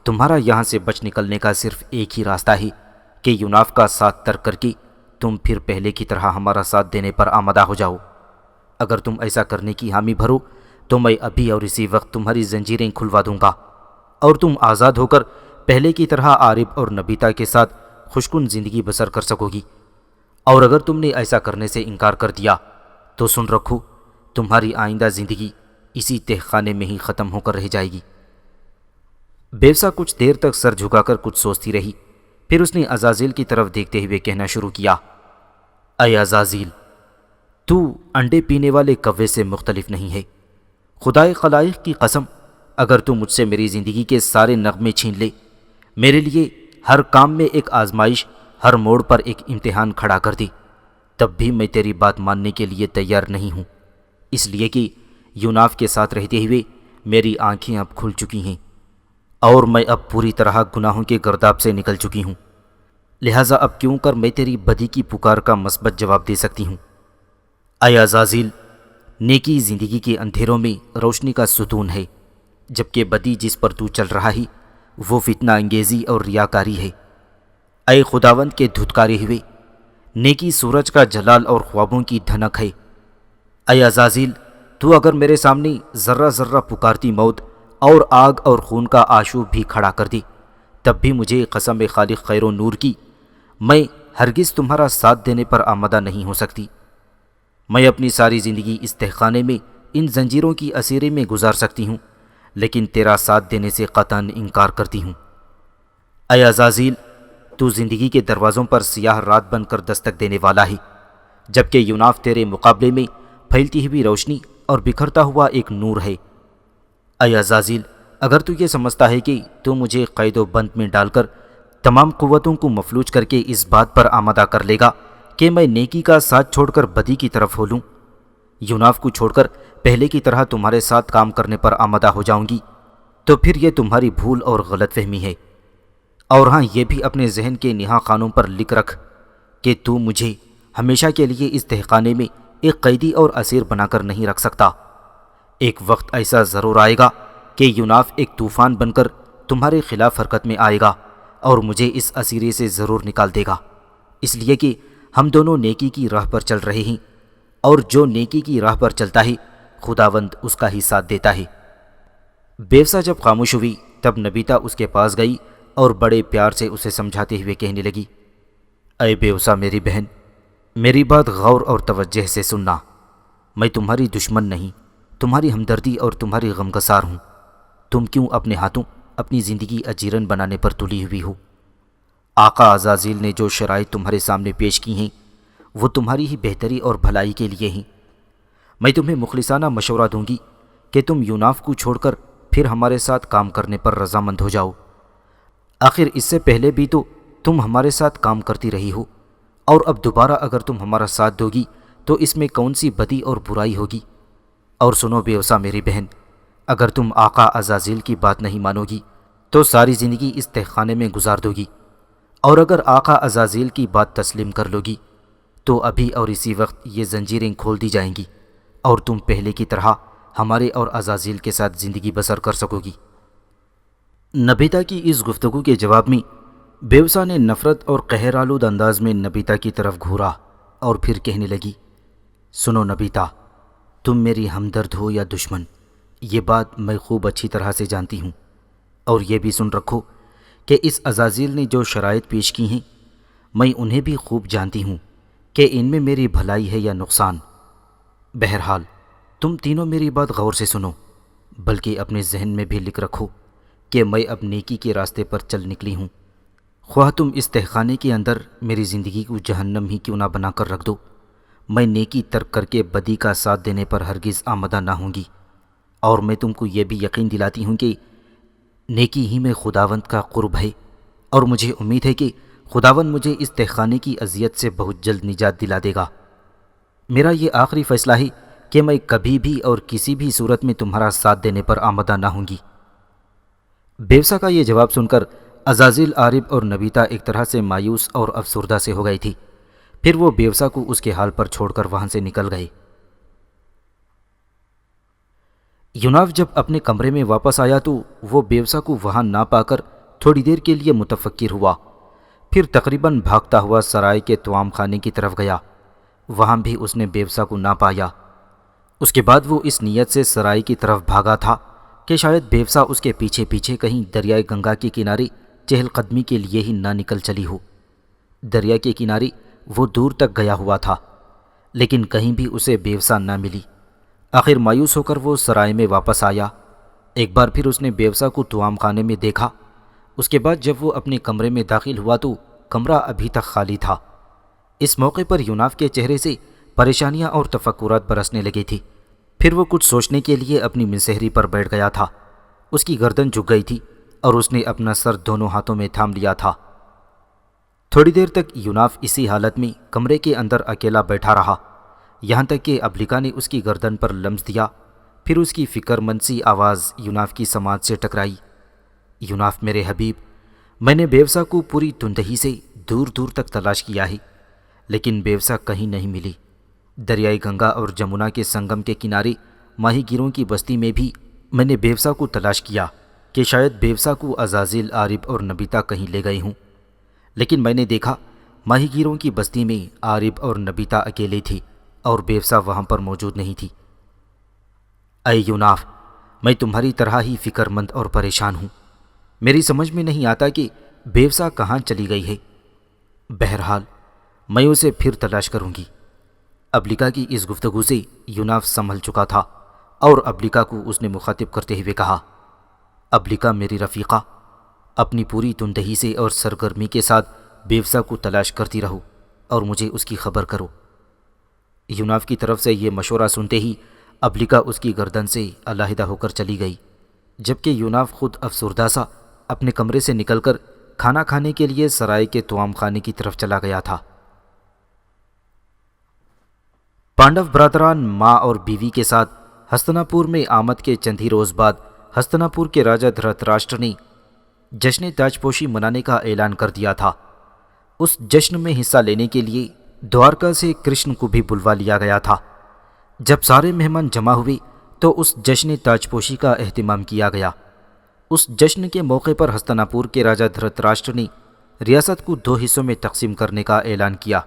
[SPEAKER 1] تمہارا یہاں سے بچ نکلنے کا صرف ایک ہی راستہ ہے کہ یوناف کا ساتھ ترک کر کے تم پھر پہلے کی طرح ہمارا ساتھ دینے پر آمادہ ہو جاؤ۔ اگر تم ایسا کرنے کی حامی بھرو تو میں ابھی اور اسی وقت تمہاری زنجیریں کھلوا دوں گا اور تم آزاد ہو کر پہلے کی طرح عارب اور نبیتا کے ساتھ خوشکن زندگی بسر کر سکو گی۔ اور اگر تم نے ایسا کرنے سے انکار کر دیا تو سن رکھو، تمہاری آئندہ زندگی اسی تہخانے میں ہی ختم ہو کر رہ جائے گی۔ بیوسا کچھ دیر تک سر جھکا کر کچھ سوچتی رہی، پھر اس نے عزازیل کی طرف دیکھتے ہوئے کہنا شروع کیا، اے عزازیل، تو انڈے پینے والے کوے سے مختلف نہیں ہے۔ خدائے خلائق کی قسم، اگر تو مجھ سے میری زندگی کے سارے نغمے چھین لے، میرے لیے ہر کام میں ایک آزمائش، ہر موڑ پر ایک امتحان کھڑا کر دی، تب بھی میں تیری بات ماننے کے لیے تیار نہیں ہوں، اس لیے کہ یوناف کے ساتھ رہتے ہوئے میری آنکھیں اب کھل چکی ہیں اور میں اب پوری طرح گناہوں کے گرداب سے نکل چکی ہوں، لہٰذا اب کیوں کر میں تیری بدی کی پکار کا مثبت جواب دے سکتی ہوں۔ اے عزازیل، نیکی زندگی کے اندھیروں میں روشنی کا ستون ہے، جبکہ بدی جس پر تو چل رہا ہے وہ فتنہ انگیزی اور ریاکاری ہے۔ اے خداوند کے دھتکارے ہوئے، نیکی سورج کا جلال اور خوابوں کی دھنک ہے۔ اے عزازیل، تو اگر میرے سامنے ذرہ ذرہ پکارتی موت اور آگ اور خون کا آشوب بھی کھڑا کر دے، تب بھی مجھے قسم خالق خیر و نور کی، میں ہرگز تمہارا ساتھ دینے پر آمادہ نہیں ہو سکتی۔ میں اپنی ساری زندگی اس تہخانے میں ان زنجیروں کی اسیرے میں گزار سکتی ہوں، لیکن تیرا ساتھ دینے سے قطعاً انکار کرتی ہوں۔ اے عزازیل، تو زندگی کے دروازوں پر سیاہ رات بن کر دستک دینے والا ہے، جبکہ یوناف تیرے مقابلے میں پھیلتی ہوئی روشنی اور بکھرتا ہوا ایک نور ہے۔ اے عزازیل، اگر تو یہ سمجھتا ہے کہ تو مجھے قید و بند میں ڈال کر تمام قوتوں کو مفلوج کر کے اس بات پر آمادہ کر لے گا کہ میں نیکی کا ساتھ چھوڑ کر بدی کی طرف ہو لوں، یوناف کو چھوڑ کر پہلے کی طرح تمہارے ساتھ کام کرنے پر آمادہ ہو جاؤں گی، تو پھر یہ تمہاری بھول اور غلط فہمی ہے۔ اور ہاں، یہ بھی اپنے ذہن کے نہا خانوں پر لکھ رکھ کہ تو مجھے ہمیشہ کے لیے اس تہخانے میں ایک قیدی اور اسیر بنا کر نہیں رکھ سکتا۔ ایک وقت ایسا ضرور آئے گا کہ یوناف ایک طوفان بن کر تمہارے خلاف حرکت میں آئے گا اور مجھے اس اسیرے سے ضرور نکال دے گا، اس لیے کہ ہم دونوں نیکی کی راہ پر چل رہے ہیں، اور جو نیکی کی راہ پر چلتا ہے خداوند اس کا ہی ساتھ دیتا ہے۔ بیوسا جب خاموش ہوئی تب نبیتا اس کے پاس گئی اور بڑے پیار سے اسے سمجھاتے ہوئے کہنے لگی، اے بیوسا میری بہن، میری بات غور اور توجہ سے سننا، میں تمہاری دشمن نہیں، تمہاری ہمدردی اور تمہاری غمگسار ہوں۔ تم کیوں اپنے ہاتھوں اپنی زندگی اجیرن بنانے پر تلی ہوئی ہو؟ آقا عزازیل نے جو شرائط تمہارے سامنے پیش کی ہیں وہ تمہاری ہی بہتری اور بھلائی کے لیے ہیں۔ میں تمہیں مخلصانہ مشورہ دوں گی کہ تم یوناف کو چھوڑ کر پھر ہمارے ساتھ کام کرنے پر رضامند ہو جاؤ۔ آخر اس سے پہلے بھی تو تم ہمارے ساتھ کام کرتی رہی ہو، اور اب دوبارہ اگر تم ہمارا ساتھ دو گی تو اس میں کون سی بدی اور برائی ہوگی؟ اور سنو بیوسا میری بہن، اگر تم آقا عزازیل کی بات نہیں مانو گی تو ساری زندگی اس تہخانے میں گزار دو گی، اور اگر آقا عزازیل کی بات تسلیم کر لو گی تو ابھی اور اسی وقت یہ زنجیریں کھول دی جائیں گی اور تم پہلے کی طرح ہمارے اور عزازیل کے ساتھ زندگی بسر کر سکو گی۔ نبیتا کی اس گفتگو کے جواب میں بیوسا نے نفرت اور قہر آلود انداز میں نبیتا کی طرف گھورا اور پھر کہنے لگی، سنو نبیتا، تم میری ہمدرد ہو یا دشمن، یہ بات میں خوب اچھی طرح سے جانتی ہوں، اور یہ بھی سن رکھو کہ اس عزازیل نے جو شرائط پیش کی ہیں میں انہیں بھی خوب جانتی ہوں کہ ان میں میری بھلائی ہے یا نقصان۔ بہرحال تم تینوں میری بات غور سے سنو، بلکہ اپنے ذہن میں بھی لکھ رکھو کہ میں اب نیکی کے راستے پر چل نکلی ہوں، خواہ تم اس تہخانے کے اندر میری زندگی کو جہنم ہی کیوں نہ بنا کر رکھ دو، میں نیکی ترک کر کے بدی کا ساتھ دینے پر ہرگز آمادہ نہ ہوں گی، اور میں تم کو یہ بھی یقین دلاتی ہوں کہ نیکی ہی میں خداوند کا قرب ہے، اور مجھے امید ہے کہ خداوند مجھے اس تہخانے کی اذیت سے بہت جلد نجات دلا دے گا۔ میرا یہ آخری فیصلہ ہے کہ میں کبھی بھی اور کسی بھی صورت میں تمہارا ساتھ دینے پر آمادہ نہ ہوں گی۔ بیوسا کا یہ جواب سن کر عزازیل، عارب اور نبیتا ایک طرح سے مایوس اور افسردہ سے ہو گئی تھی، پھر وہ بیوسا کو اس کے حال پر چھوڑ کر وہاں سے نکل گئے۔ یوناف جب اپنے کمرے میں واپس آیا تو وہ بیوسا کو وہاں نہ پا کر تھوڑی دیر کے لیے متفکر ہوا، پھر تقریباً بھاگتا ہوا سرائے کے توام خانے کی طرف گیا، وہاں بھی اس نے بیوسا کو نہ پایا۔ اس کے بعد وہ اس نیت سے سرائے کی طرف بھاگا تھا کہ شاید بیوسا اس کے پیچھے پیچھے کہیں دریائے گنگا کے کنارے چہل قدمی کے لیے ہی نہ نکل چلی ہو۔ دریا کے کنارے وہ دور تک گیا ہوا تھا، لیکن کہیں بھی اسے بیوسا نہ ملی۔ آخر مایوس ہو کر وہ سرائے میں واپس آیا۔ ایک بار پھر اس نے بیوسا کو توام خانے میں دیکھا۔ اس کے بعد جب وہ اپنے کمرے میں داخل ہوا تو کمرہ ابھی تک خالی تھا۔ اس موقع پر یوناف کے چہرے سے پریشانیاں اور تفکرات برسنے لگی تھی۔ پھر وہ کچھ سوچنے کے لیے اپنی منصہری پر بیٹھ گیا تھا۔ اس کی گردن جھک گئی تھی اور اس نے اپنا سر دونوں ہاتھوں میں تھام لیا تھا۔ تھوڑی دیر تک یوناف اسی حالت میں کمرے کے اندر اکیلا بیٹھا رہا، یہاں تک کہ ابلیکا نے اس کی گردن پر لمس دیا۔ پھر اس کی فکر مند سی آواز یوناف کی سماعت سے ٹکرائی۔ یوناف میرے حبیب، میں نے بیوسا کو پوری تندہی سے دور دور تک تلاش کیا ہے، لیکن بیوسا کہیں نہیں ملی۔ دریائے گنگا اور جمنا کے سنگم کے کنارے ماہی گیروں کی بستی میں بھی میں نے بیوسا کو تلاش کیا کہ شاید بیوسا کو عزازیل، عارب اور نبیتا کہیں لے گئے ہوں، لیکن میں نے دیکھا ماہی گیروں کی بستی میں عارب اور نبیتا اکیلے تھے اور بیوسا وہاں پر موجود نہیں تھی۔ اے یوناف، میں تمہاری طرح ہی فکر مند اور پریشان ہوں۔ میری سمجھ میں نہیں آتا کہ بیوسا کہاں چلی گئی ہے۔ بہرحال میں اسے پھر تلاش کروں گی۔ ابلیکا کی اس گفتگو سے یوناف سنبھل چکا تھا اور ابلیکا کو اس نے مخاطب کرتے ہوئے کہا، ابلیکا میری رفیقہ، اپنی پوری تندہی سے اور سرگرمی کے ساتھ بیوسا کو تلاش کرتی رہو اور مجھے اس کی خبر کرو۔ یوناف کی طرف سے یہ مشورہ سنتے ہی ابلیکا اس کی گردن سے علیحدہ ہو کر چلی گئی، جبکہ یوناف خود افسردہ سا اپنے کمرے سے نکل کر کھانا کھانے کے لیے سرائے کے توام خانے کی طرف چلا گیا تھا۔ پانڈو برادران ماں اور بیوی کے ساتھ ہستنا پور میں آمد کے چند ہی روز بعد ہستنا پور کے راجہ دھرت راشٹر نے جشن تاج پوشی منانے کا اعلان کر دیا تھا۔ اس جشن میں حصہ لینے کے لیے دوارکا سے کرشن کو بھی بلوا لیا گیا تھا۔ جب سارے مہمان جمع ہوئے تو اس جشن تاج پوشی کا اہتمام کیا گیا۔ اس جشن کے موقع پر ہستنا پور کے راجہ دھرت راشٹر نے ریاست کو 2 حصوں میں تقسیم کرنے کا اعلان کیا۔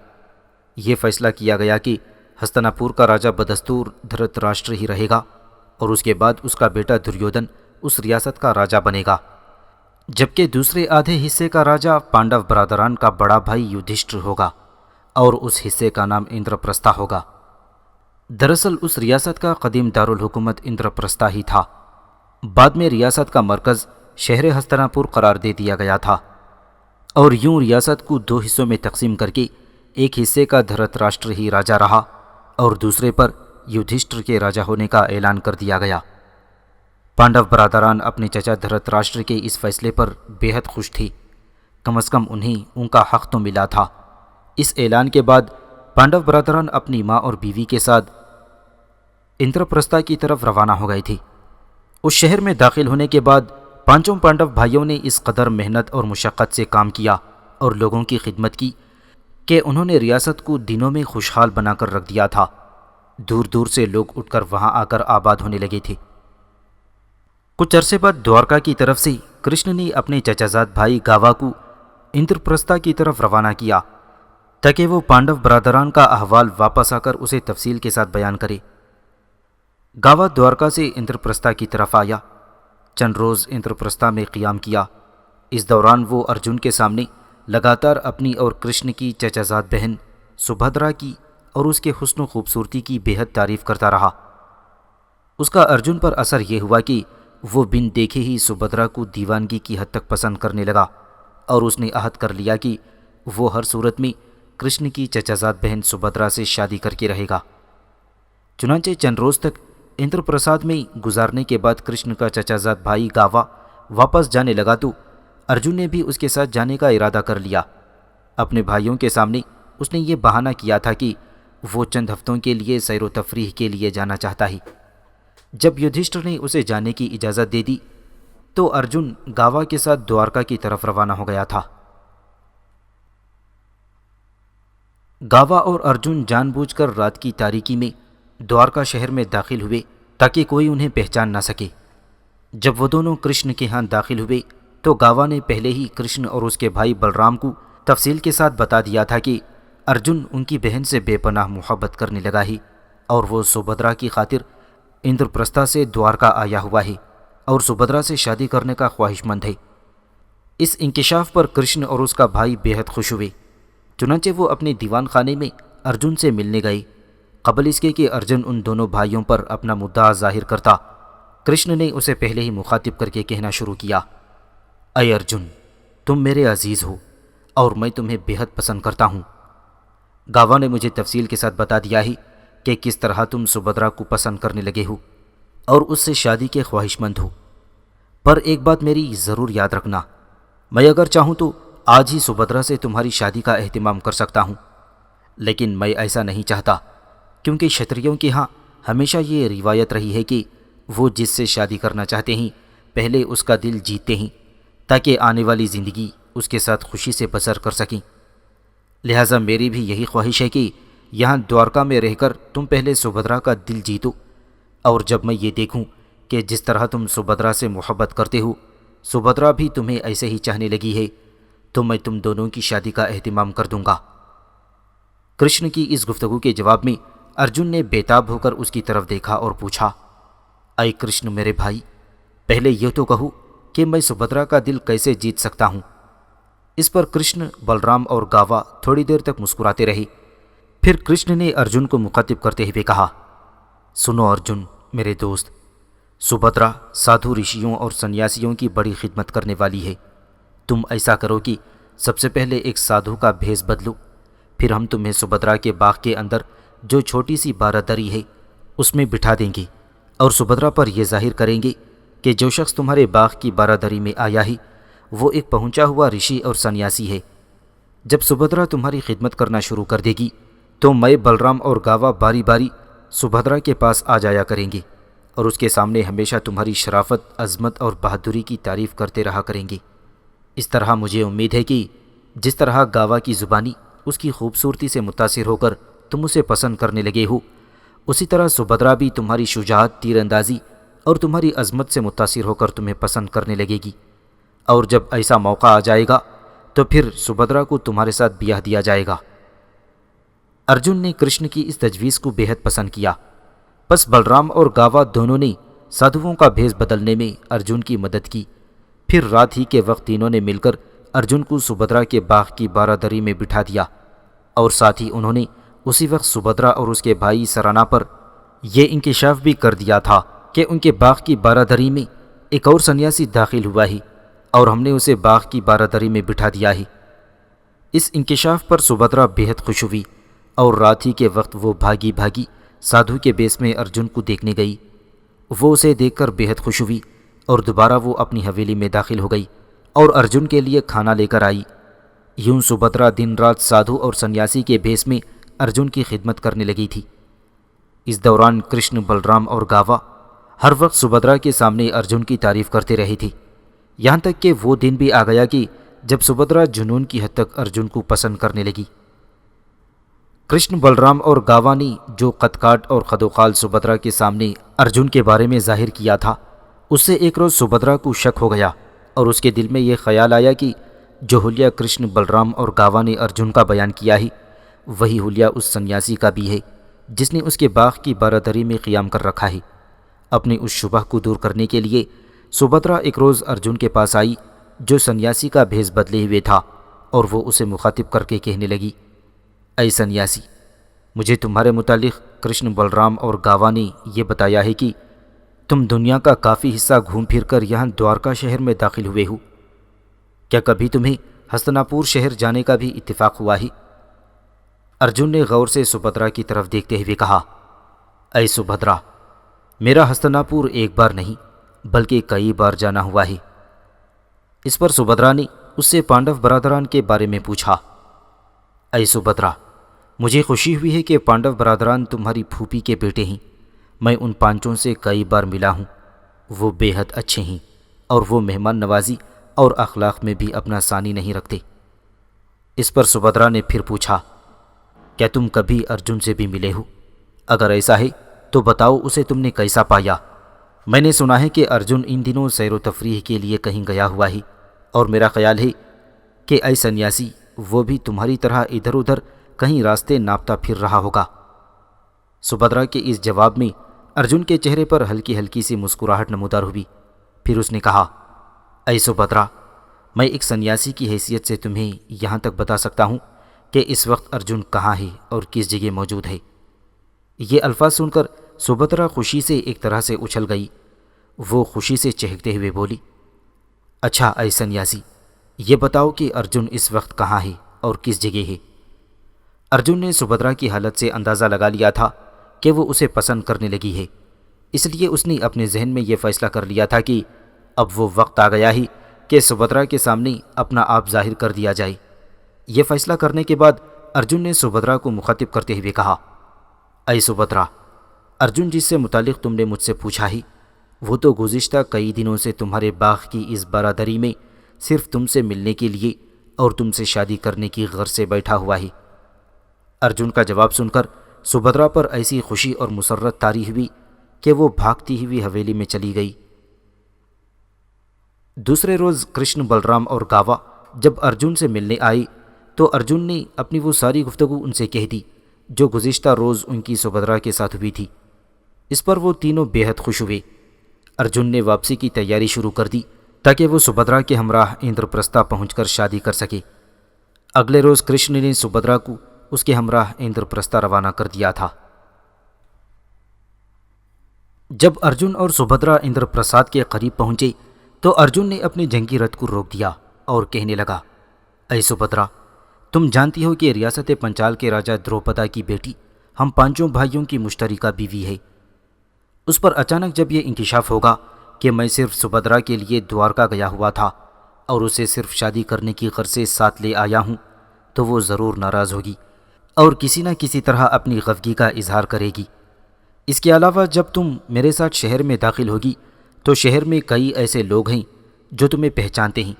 [SPEAKER 1] یہ فیصلہ کیا گیا کہ ہستنا پور کا راجہ بدستور دھرت راشٹر ہی رہے گا اور اس کے بعد اس کا بیٹا دریودن اس ریاست کا راجہ بنے گا، جبکہ دوسرے آدھے حصے کا راجہ پانڈو برادران کا بڑا بھائی یدھشٹر ہوگا اور اس حصے کا نام اندرپرستھا ہوگا۔ دراصل اس ریاست کا قدیم دارالحکومت اندرپرستھا ہی تھا۔ بعد میں ریاست کا مرکز شہر ہستنا پور قرار دے دیا گیا تھا اور یوں ریاست کو 2 حصوں میں تقسیم کر کے ایک حصے کا دھرت راشٹر ہی راجہ رہا اور دوسرے پر یدھشٹر کے راجہ ہونے کا اعلان کر دیا گیا۔ پانڈو برادران اپنے چچا دھرت راشٹر کے اس فیصلے پر بے حد خوش تھے، کم از کم انہیں ان کا حق تو ملا تھا۔ اس اعلان کے بعد پانڈو برادران اپنی ماں اور بیوی کے ساتھ اندرپرستھا کی طرف روانہ ہو گئے تھے۔ اس شہر میں داخل ہونے کے بعد 5 پانڈو بھائیوں نے اس قدر محنت اور مشقت سے کام کیا اور لوگوں کی خدمت کی کہ انہوں نے ریاست کو دنوں میں خوشحال بنا کر رکھ دیا تھا۔ دور دور سے لوگ اٹھ کر وہاں آ کر آباد ہونے لگے تھے۔ کچھ عرصے بعد دوارکا کی طرف سے کرشن نے اپنے چچا زاد بھائی گاوا کو اندرپرستھا کی طرف روانہ کیا تاکہ وہ پانڈو برادران کا احوال واپس آ کر اسے تفصیل کے ساتھ بیان کرے۔ گاوا دوارکا سے اندرپرستھا کی طرف آیا، چند روز اندرپرستھا میں قیام کیا۔ اس دوران وہ ارجن کے سامنے لگاتار اپنی اور کرشن کی چچا زاد بہن سبھدرا کی اور اس کے حسن و خوبصورتی کی بے حد تعریف کرتا رہا۔ اس کا ارجن پر اثر یہ ہوا کہ وہ بن دیکھے ہی سبھدرا کو دیوانگی کی حد تک پسند کرنے لگا اور اس نے عہد کر لیا کہ وہ ہر صورت میں کرشن کی چچا زاد بہن سبھدرا سے شادی کر کے رہے گا۔ چنانچہ چند روز تک اندر پرساد میں گزارنے کے بعد کرشن کا چچا زاد بھائی گاوا واپس جانے لگا تو ارجن نے بھی اس کے ساتھ جانے کا ارادہ کر لیا۔ اپنے بھائیوں کے سامنے اس نے یہ بہانہ کیا تھا کہ وہ چند ہفتوں کے لیے سیر و تفریح کے لیے جانا چاہتا ہے۔ جب یدھشٹر نے اسے جانے کی اجازت دے دی تو ارجن گاوا کے ساتھ دوارکا کی طرف روانہ ہو گیا تھا۔ گاوا اور ارجن جان بوجھ کر رات کی تاریکی میں دوارکا شہر میں داخل ہوئے تاکہ کوئی انہیں پہچان نہ سکے۔ جب وہ دونوں کرشن کے ہاں داخل ہوئے تو گاوا نے پہلے ہی کرشن اور اس کے بھائی بلرام کو تفصیل کے ساتھ بتا دیا تھا کہ ارجن ان کی بہن سے بے پناہ محبت کرنے لگا ہے اور وہ سبھدرا کی خاطر اندر پرستھا سے دوارکا آیا ہوا ہے اور سبھدرا سے شادی کرنے کا خواہش مند ہے۔ اس انکشاف پر کرشن اور اس کا بھائی بے حد خوش ہوئے۔ چنانچہ وہ اپنے دیوان خانے میں ارجن سے ملنے گئے۔ قبل اس کے کہ ارجن ان دونوں بھائیوں پر اپنا مدعا ظاہر کرتا، کرشن نے اسے پہلے ہی مخاطب کر کے کہنا شروع کیا، اے ارجن، تم میرے عزیز ہو اور میں تمہیں بے حد پسند کرتا ہوں۔ گاوا نے مجھے تفصیل کے ساتھ بتا دیا ہے کہ کس طرح تم سبھدرا کو پسند کرنے لگے ہو اور اس سے شادی کے خواہش مند ہو۔ پر ایک بات میری ضرور یاد رکھنا، میں اگر چاہوں تو آج ہی سبھدرا سے تمہاری شادی کا اہتمام کر سکتا ہوں، لیکن میں ایسا نہیں چاہتا، کیونکہ شتریوں کے ہاں ہمیشہ یہ روایت رہی ہے کہ وہ جس سے شادی کرنا چاہتے ہیں پہلے اس کا دل جیتتے ہیں تاکہ آنے والی زندگی اس کے ساتھ خوشی سے بسر کر سکیں۔ لہٰذا میری بھی یہی خواہش ہے کہ یہاں دوارکا میں رہ کر تم پہلے سبھدرا کا دل جیتو، اور جب میں یہ دیکھوں کہ جس طرح تم سبھدرا سے محبت کرتے ہو سبھدرا بھی تمہیں ایسے ہی چاہنے لگی ہے تو میں تم دونوں کی شادی کا اہتمام کر دوں گا۔ کرشن کی اس گفتگو کے جواب میں ارجن نے بےتاب ہو کر اس کی طرف دیکھا اور پوچھا، اے کرشن میرے بھائی، پہلے یہ تو کہو کہ میں سبھدرا کا دل کیسے جیت سکتا ہوں؟ اس پر کرشن، بلرام اور گاوا تھوڑی دیر تک مسکراتے رہے۔ پھر کرشن نے ارجن کو مخاطب کرتے ہوئے کہا، سنو ارجن میرے دوست، سبھدرا سادھو رشیوں اور سنیاسیوں کی بڑی خدمت کرنے والی ہے۔ تم ایسا کرو کہ سب سے پہلے ایک سادھو کا بھیس بدلو، پھر ہم تمہیں سبھدرا کے باغ کے اندر جو چھوٹی سی بارہ-دری ہے اس میں بٹھا دیں گے اور سبھدرا پر یہ ظاہر کریں گے کہ جو شخص تمہارے باغ کی بارہ-دری میں آیا ہے وہ ایک پہنچا ہوا رشی اور سنیاسی ہے۔ جب سبھدرا تمہاری خدمت کرنا شروع کر دے گی تو میں، بلرام اور گاوا باری باری سبھدرا کے پاس آ جایا کریں گے اور اس کے سامنے ہمیشہ تمہاری شرافت، عظمت اور بہادری کی تعریف کرتے رہا کریں گے۔ اس طرح مجھے امید ہے کہ جس طرح گاوا کی زبانی اس کی خوبصورتی سے متاثر ہو کر تم اسے پسند کرنے لگے ہو، اسی طرح سبھدرا بھی تمہاری شجاعت، تیر اندازی اور تمہاری عظمت سے متاثر ہو کر تمہیں پسند کرنے لگے گی، اور جب ایسا موقع آ جائے گا تو پھر سبھدرا کو تمہارے ساتھ بیاہ دیا جائے گا۔ ارجن نے کرشن کی اس تجویز کو بے حد پسند کیا۔ پس بلرام اور گاوا دونوں نے سادھوؤں کا بھیس بدلنے میں ارجن کی مدد کی۔ پھر رات ہی کے وقت تینوں نے مل کر ارجن کو سبھدرا کے باغ کی بارہ-دری میں بٹھا دیا، اور ساتھ ہی انہوں نے اسی وقت سبھدرا اور اس کے بھائی سرانا پر یہ انکشاف بھی کر دیا تھا کہ ان کے باغ کی بارہ-دری میں ایک اور سنیاسی داخل ہوا ہے اور ہم نے اسے باغ کی بارہ-دری میں بٹھا دیا ہے۔ اس انکشاف پر سبھدرا بے حد خوش ہوئی اور رات ہی کے وقت وہ بھاگی بھاگی سادھو کے بیس میں ارجن کو دیکھنے گئی۔ وہ اسے دیکھ کر بے حد خوش ہوئی اور دوبارہ وہ اپنی حویلی میں داخل ہو گئی اور ارجن کے لیے کھانا لے کر آئی۔ یوں سبھدرا دن رات سادھو اور سنیاسی کے بھیس میں ارجن کی خدمت کرنے لگی تھی۔ اس دوران کرشن، بلرام اور گاوا ہر وقت سبھدرا کے سامنے ارجن کی تعریف کرتے رہے تھے، یہاں تک کہ وہ دن بھی آ گیا کہ جب سبھدرا جنون کی حد تک ارجن کو پسند کرنے لگی۔ کرشن، بلرام اور گاوا نے جو قد کاٹ اور خدوخال سبھدرا کے سامنے ارجن کے بارے میں ظاہر کیا تھا، اس سے ایک روز سبھدرا کو شک ہو گیا اور اس کے دل میں یہ خیال آیا کہ جو حلیہ کرشن، بلرام اور گاوا نے ارجن کا بیان کیا ہے وہی حلیہ اس سنیاسی کا بھی ہے جس نے اس کے باغ کی بارہ-دری میں قیام کر رکھا ہے۔ اپنے اس شبہ کو دور کرنے کے لیے سبھدرا ایک روز ارجن کے پاس آئی جو سنیاسی کا بھیس بدلے ہوئے تھا، اور وہ اسے مخاطب کر کے کہنے لگی، اے سنیاسی، مجھے تمہارے متعلق کرشن، بلرام اور گاوا نے یہ بتایا ہے کہ تم دنیا کا کافی حصہ گھوم پھر کر یہاں دوارکا شہر میں داخل ہوئے ہو۔ کیا کبھی تمہیں ہستناپور شہر جانے کا بھی اتفاق ہوا ہے؟ ارجن نے غور سے سبھدرا کی طرف دیکھتے ہوئے کہا، اے سبھدرا، میرا ہستناپور ایک بار نہیں بلکہ کئی بار جانا ہوا ہے۔ اس پر سبھدرا نے اس سے پانڈو برادران کے بارے میں پوچھا۔ اے سبھدرا، مجھے خوشی ہوئی ہے کہ پانڈو برادران تمہاری پھوپھی کے بیٹے ہیں۔ میں ان پانچوں سے کئی بار ملا ہوں، وہ بے حد اچھے ہیں اور وہ مہمان نوازی اور اخلاق میں بھی اپنا ثانی نہیں رکھتے۔ اس پر سبھدرا نے پھر پوچھا، کیا تم کبھی ارجن سے بھی ملے ہو؟ اگر ایسا ہے تو بتاؤ اسے تم نے کیسا پایا؟ میں نے سنا ہے کہ ارجن ان دنوں سیر و تفریح کے لیے کہیں گیا ہوا ہے، اور میرا خیال ہے کہ اے سنیاسی، وہ بھی تمہاری طرح ادھر ادھر کہیں راستے ناپتا پھر رہا ہوگا۔ سبھدرا کے اس جواب میں ارجن کے چہرے پر ہلکی ہلکی سی مسکراہٹ نمودار ہوئی۔ پھر اس نے کہا، اے سبھدرا، میں ایک سنیاسی کی حیثیت سے تمہیں یہاں تک بتا سکتا ہوں کہ اس وقت ارجن کہاں ہے اور کس جگہ موجود ہے۔ یہ الفاظ سن کر سبھدرا خوشی سے ایک طرح سے اچھل گئی۔ وہ خوشی سے چہکتے ہوئے بولی، اچھا اے سنیاسی، یہ بتاؤ کہ ارجن اس وقت کہاں ہے اور کس جگہ ہے۔ ارجن نے سبھدرا کی حالت سے اندازہ لگا لیا تھا کہ وہ اسے پسند کرنے لگی ہے، اس لیے اس نے اپنے ذہن میں یہ فیصلہ کر لیا تھا کہ اب وہ وقت آ گیا ہی کہ سبھدرا کے سامنے اپنا آپ ظاہر کر دیا جائے۔ یہ فیصلہ کرنے کے بعد ارجن نے سبھدرا کو مخاطب کرتے ہوئے کہا، اے سبھدرا، ارجن جس سے متعلق تم نے مجھ سے پوچھا ہی، وہ تو گزشتہ کئی دنوں سے تمہارے باغ کی اس برادری میں صرف تم سے ملنے کے لیے اور تم سے شادی کرنے کی غرض سے بیٹھا ہوا ہے۔ ارجن کا جواب سن کر سبھدرا پر ایسی خوشی اور مسرت طاری ہوئی کہ وہ بھاگتی ہوئی حویلی میں چلی گئی۔ دوسرے روز کرشن، بلرام اور گاوا جب ارجن سے ملنے آئی تو ارجن نے اپنی وہ ساری گفتگو ان سے کہہ دی جو گزشتہ روز ان کی سبھدرا کے ساتھ ہوئی تھی۔ اس پر وہ تینوں بے حد خوش ہوئے۔ ارجن نے واپسی کی تیاری شروع کر دی تاکہ وہ سبھدرا کے ہمراہ اندرپرستھا پہنچ کر شادی کر سکے۔ اگلے روز کرشن نے سبھدرا کو اس کے ہمراہ اندرپرستھا روانہ کر دیا تھا۔ جب ارجن اور سبھدرا اندرپرساد کے قریب پہنچے تو ارجن نے اپنے جنگی رتھ کو روک دیا اور کہنے لگا، اے سبھدرا، تم جانتی ہو کہ ریاست پنچال کے راجا دروپدا کی بیٹی ہم پانچوں بھائیوں کی مشترکہ بیوی ہے۔ اس پر اچانک جب یہ انکشاف ہوگا کہ میں صرف سبھدرا کے لیے دوارکا گیا ہوا تھا اور اسے صرف شادی کرنے کی غرض سے ساتھ لے آیا ہوں تو وہ ضرور ناراض ہوگی اور کسی نہ کسی طرح اپنی غفگی کا اظہار کرے گی۔ اس کے علاوہ جب تم میرے ساتھ شہر میں داخل ہوگی تو شہر میں کئی ایسے لوگ ہیں جو تمہیں پہچانتے ہیں،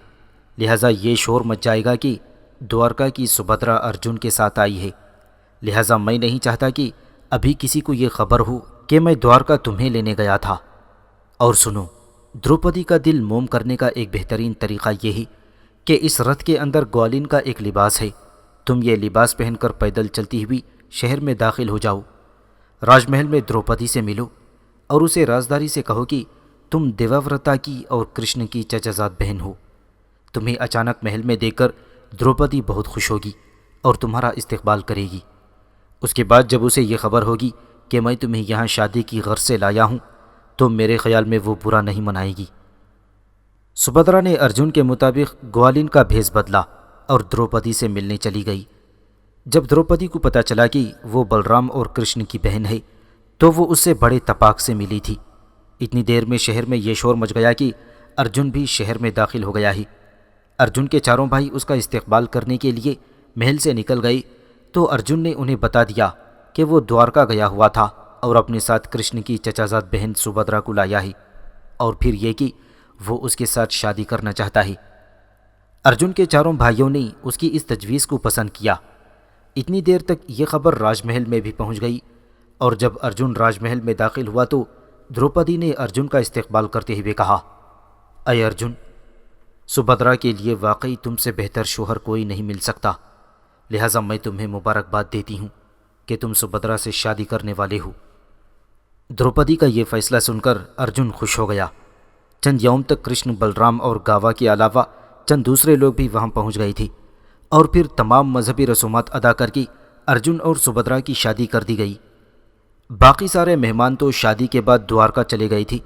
[SPEAKER 1] لہٰذا یہ شور مچ جائے گا کہ دوارکا کی سبھدرا ارجن کے ساتھ آئی ہے۔ لہٰذا میں نہیں چاہتا کہ ابھی کسی کو یہ خبر ہو کہ میں دوارکا تمہیں لینے گیا تھا۔ اور سنو، دروپدی کا دل موم کرنے کا ایک بہترین طریقہ یہ ہے کہ اس رتھ کے اندر گوالین کا ایک لباس ہے، تم یہ لباس پہن کر پیدل چلتی ہوئی شہر میں داخل ہو جاؤ، راج محل میں دروپدی سے ملو اور اسے رازداری سے کہو کہ تم دیواورتا کی اور کرشن کی چچا زاد بہن ہو۔ تمہیں اچانک محل میں دیکھ کر دروپدی بہت خوش ہوگی اور تمہارا استقبال کرے گی۔ اس کے بعد جب اسے یہ خبر ہوگی کہ میں تمہیں یہاں شادی کی غرض سے لایا ہوں تو میرے خیال میں وہ برا نہیں منائے گی۔ سبھدرا نے ارجن کے مطابق گوالین کا بھیس بدلا اور دروپدی سے ملنے چلی گئی۔ جب دروپدی کو پتہ چلا کہ وہ بلرام اور کرشن کی بہن ہے تو وہ اس سے بڑے تپاک سے ملی تھی۔ اتنی دیر میں شہر میں یہ شور مچ گیا کہ ارجن بھی شہر میں داخل ہو گیا ہے۔ ارجن کے چاروں بھائی اس کا استقبال کرنے کے لیے محل سے نکل گئے تو ارجن نے انہیں بتا دیا کہ وہ دوارکا گیا ہوا تھا اور اپنے ساتھ کرشن کی چچا زاد بہن سبھدرا کو لایا ہے، اور پھر یہ کہ وہ اس کے ساتھ شادی کرنا چاہتا ہے۔ ارجن کے چاروں بھائیوں نے اس کی اس تجویز کو پسند کیا۔ اتنی دیر تک یہ خبر راج محل میں بھی پہنچ گئی، اور جب ارجن راج محل میں داخل ہوا تو دروپدی نے ارجن کا استقبال کرتے ہوئے کہا، اے ارجن، سبھدرا کے لیے واقعی تم سے بہتر شوہر کوئی نہیں مل سکتا، لہٰذا میں تمہیں مبارکباد دیتی ہوں کہ تم سبھدرا سے شادی کرنے والے ہو۔ دروپدی کا یہ فیصلہ سن کر ارجن خوش ہو گیا۔ چند یوم تک کرشن، بلرام اور گاوا کے علاوہ چند دوسرے لوگ بھی وہاں پہنچ گئے تھے، اور پھر تمام مذہبی رسومات ادا کر کے ارجن اور سبھدرا کی شادی کر دی گئی۔ باقی سارے مہمان تو شادی کے بعد دوارکا چلے گئے تھے،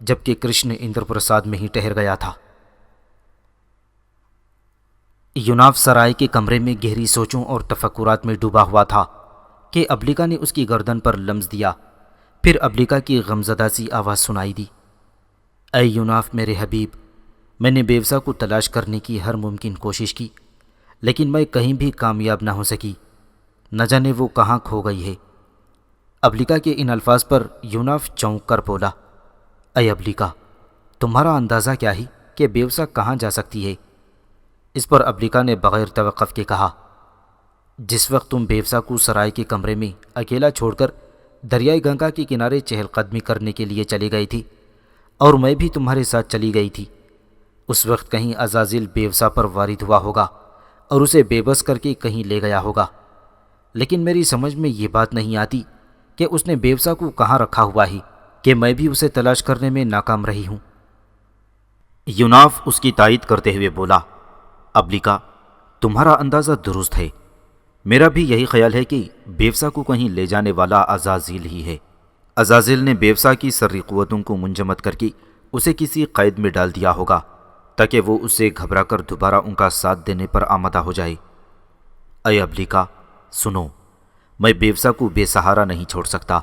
[SPEAKER 1] جبکہ کرشن اندرپرساد میں ہی ٹھہر گیا تھا۔ یوناف سرائے کے کمرے میں گہری سوچوں اور تفکرات میں ڈوبا ہوا تھا کہ ابلیکا نے اس کی گردن پر لمس دیا۔ پھر ابلیکا کی غمزدہ سی آواز سنائی دی، اے یوناف میرے حبیب، میں نے بیوسا کو تلاش کرنے کی ہر ممکن کوشش کی، لیکن میں کہیں بھی کامیاب نہ ہو سکی، نہ جانے وہ کہاں کھو گئی ہے۔ ابلیکا کے ان الفاظ پر یوناف چونک کر بولا، اے ابلیکا، تمہارا اندازہ کیا ہے کہ بیوسا کہاں جا سکتی ہے؟ اس پر ابلیکا نے بغیر توقف کے کہا، جس وقت تم بیوسا کو سرائے کے کمرے میں اکیلا چھوڑ کر دریائے گنگا کے کنارے چہل قدمی کرنے کے لیے چلی گئی تھی، اور میں بھی تمہارے ساتھ چلی گئی تھی، اس وقت کہیں عزازیل بیوسا پر وارد ہوا ہوگا اور اسے بے بس کر کے کہیں لے گیا ہوگا، لیکن میری سمجھ میں یہ بات نہیں آتی کہ اس نے بیوسا کو کہاں رکھا ہوا ہے کہ میں بھی اسے تلاش کرنے میں ناکام رہی ہوں۔ یوناف اس کی تائید کرتے ہوئے بولا، ابلیکا، تمہارا اندازہ درست ہے، میرا بھی یہی خیال ہے کہ بیوسا کو کہیں لے جانے والا عزازیل ہی ہے۔ عزازیل نے بیوسا کی سری قوتوں کو منجمد کر کے اسے کسی قید میں ڈال دیا ہوگا تاکہ وہ اسے گھبرا کر دوبارہ ان کا ساتھ دینے پر آمادہ ہو جائے۔ اے ابلیکا، سنو، میں بیوسا کو بے سہارا نہیں چھوڑ سکتا۔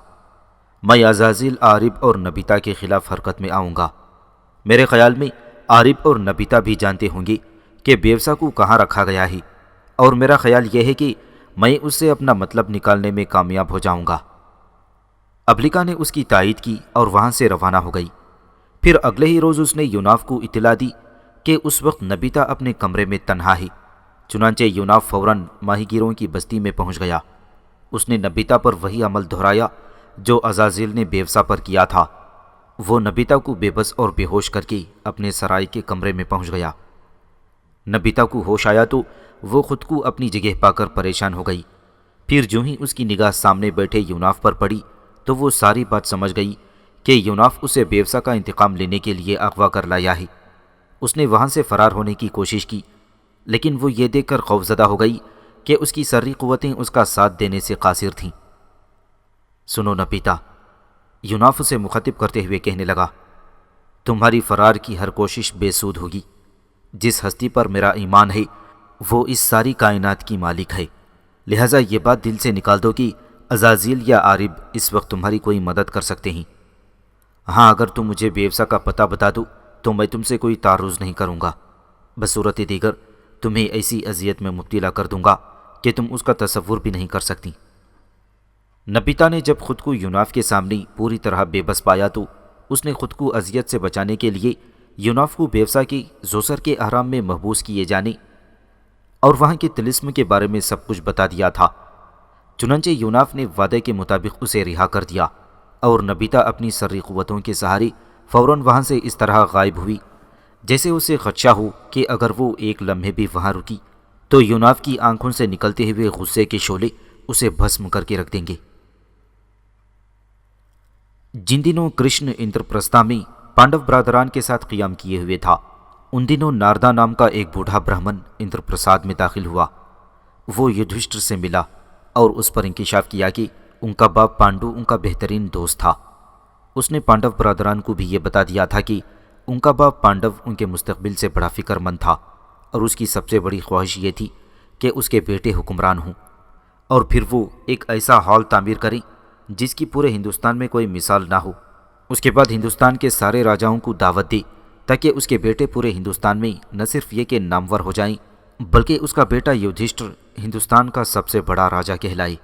[SPEAKER 1] میں عزازیل، عارب اور نبیتا کے خلاف حرکت میں آؤں گا۔ میرے خیال میں عارب اور نبیتا بھی جانتے ہوں گے کہ بیوسا کو کہاں رکھا گیا ہے، اور میرا خیال یہ ہے کہ میں اس سے اپنا مطلب نکالنے میں کامیاب ہو جاؤں گا۔ ابلیکا نے اس کی تائید کی اور وہاں سے روانہ ہو گئی۔ پھر اگلے ہی روز اس نے یوناف کو اطلاع دی کہ اس وقت نبیتا اپنے کمرے میں تنہا ہے۔ چنانچہ یوناف فوراً ماہی گیروں کی بستی میں پہنچ گیا۔ اس نے نبیتا پر وہی عمل دہرایا جو عزازیل نے بیوسا پر کیا تھا۔ وہ نبیتا کو بے بس اور بے ہوش کر کے اپنے سرائے کے کمرے میں پہنچ گیا۔ نبیتا کو ہوش آیا تو وہ خود کو اپنی جگہ پا کر پریشان ہو گئی۔ پھر جو ہی اس کی نگاہ سامنے بیٹھے یوناف پر پڑی تو وہ ساری بات سمجھ گئی کہ یوناف اسے بیوسا کا انتقام لینے کے لیے اغوا کر لایا ہے۔ اس نے وہاں سے فرار ہونے کی کوشش کی، لیکن وہ یہ دیکھ کر خوفزدہ ہو گئی کہ اس کی ساری قوتیں اس کا ساتھ دینے سے قاصر تھیں۔ سنو نبیتا، یوناف اسے مخاطب کرتے ہوئے کہنے لگا، تمہاری فرار کی ہر کوشش بے سود ہوگی۔ جس ہستی پر میرا ایمان ہے وہ اس ساری کائنات کی مالک ہے، لہٰذا یہ بات دل سے نکال دو کہ عزازیل یا عارب اس وقت تمہاری کوئی مدد کر سکتے ہیں۔ ہاں، اگر تم مجھے بیوسا کا پتہ بتا دو تو میں تم سے کوئی تعرض نہیں کروں گا، بصورت دیگر تمہیں ایسی اذیت میں مبتلا کر دوں گا کہ تم اس کا تصور بھی نہیں کر سکتی۔ نبیتا نے جب خود کو یوناف کے سامنے پوری طرح بے بس پایا تو اس نے خود کو اذیت سے بچانے کے لیے یوناف کو بیوسا کی زوسر کے احرام میں محبوس کیے جانے اور وہاں کے طلسم کے بارے میں سب کچھ بتا دیا تھا۔ چنانچہ یوناف نے وعدے کے مطابق اسے رہا کر دیا اور نبیتا اپنی سری قوتوں کے سہارے فوراً وہاں سے اس طرح غائب ہوئی جیسے اسے خدشہ ہو کہ اگر وہ ایک لمحے بھی وہاں رکی تو یوناف کی آنکھوں سے نکلتے ہوئے غصے کے شعلے اسے بھسم کر کے رکھ دیں گے۔ جن دنوں کرشن اندرپرستھا میں پانڈو برادران کے ساتھ قیام کیے ہوئے تھا، ان دنوں ناردا نام کا ایک بوڑھا برہمن اندرپرساد میں داخل ہوا۔ وہ یدھشٹر سے ملا اور اس پر انکشاف کیا کہ ان کا باپ پانڈو ان کا بہترین دوست تھا۔ اس نے پانڈو برادران کو بھی یہ بتا دیا تھا کہ ان کا باپ پانڈو ان کے مستقبل سے بڑا فکر مند تھا اور اس کی سب سے بڑی خواہش یہ تھی کہ اس کے بیٹے حکمران ہوں، اور پھر وہ ایک ایسا ہال تعمیر کریں جس کی پورے ہندوستان میں کوئی مثال نہ ہو۔ اس کے بعد ہندوستان کے سارے راجاؤں کو دعوت دی تاکہ اس کے بیٹے پورے ہندوستان میں نہ صرف یہ کہ نامور ہو جائیں بلکہ اس کا بیٹا یدھشٹر ہندوستان کا سب سے بڑا راجا کہلائے۔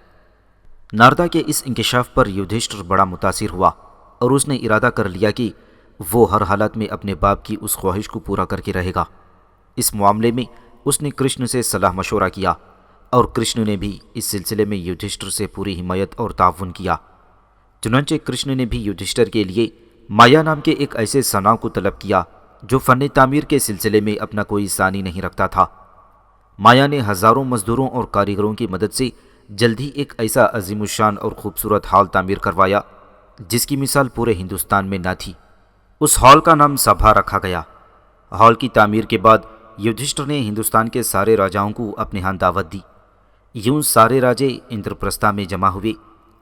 [SPEAKER 1] ناردا کے اس انکشاف پر یدھشٹر بڑا متاثر ہوا اور اس نے ارادہ کر لیا کہ وہ ہر حالت میں اپنے باپ کی اس خواہش کو پورا کر کے رہے گا۔ اس معاملے میں اس نے کرشن سے صلاح مشورہ کیا اور کرشن نے بھی اس سلسلے میں یدھشٹر سے پوری حمایت اور تعاون کیا۔ چنانچہ کرشن نے بھی یدھشٹر کے لیے مایا نام کے ایک ایسے صنع کو طلب کیا جو فن تعمیر کے سلسلے میں اپنا کوئی ثانی نہیں رکھتا تھا۔ مایا نے ہزاروں مزدوروں اور کاریگروں کی مدد سے جلد ہی ایک ایسا عظیم الشان اور خوبصورت ہال تعمیر کروایا جس کی مثال پورے ہندوستان میں نہ تھی۔ اس ہال کا نام سبھا رکھا گیا۔ ہال کی تعمیر کے بعد یدھشٹر نے ہندوستان کے سارے راجاؤں کو اپنے ہاں دعوت دی۔ یوں سارے راجے اندرپرستھا میں جمع ہوئے۔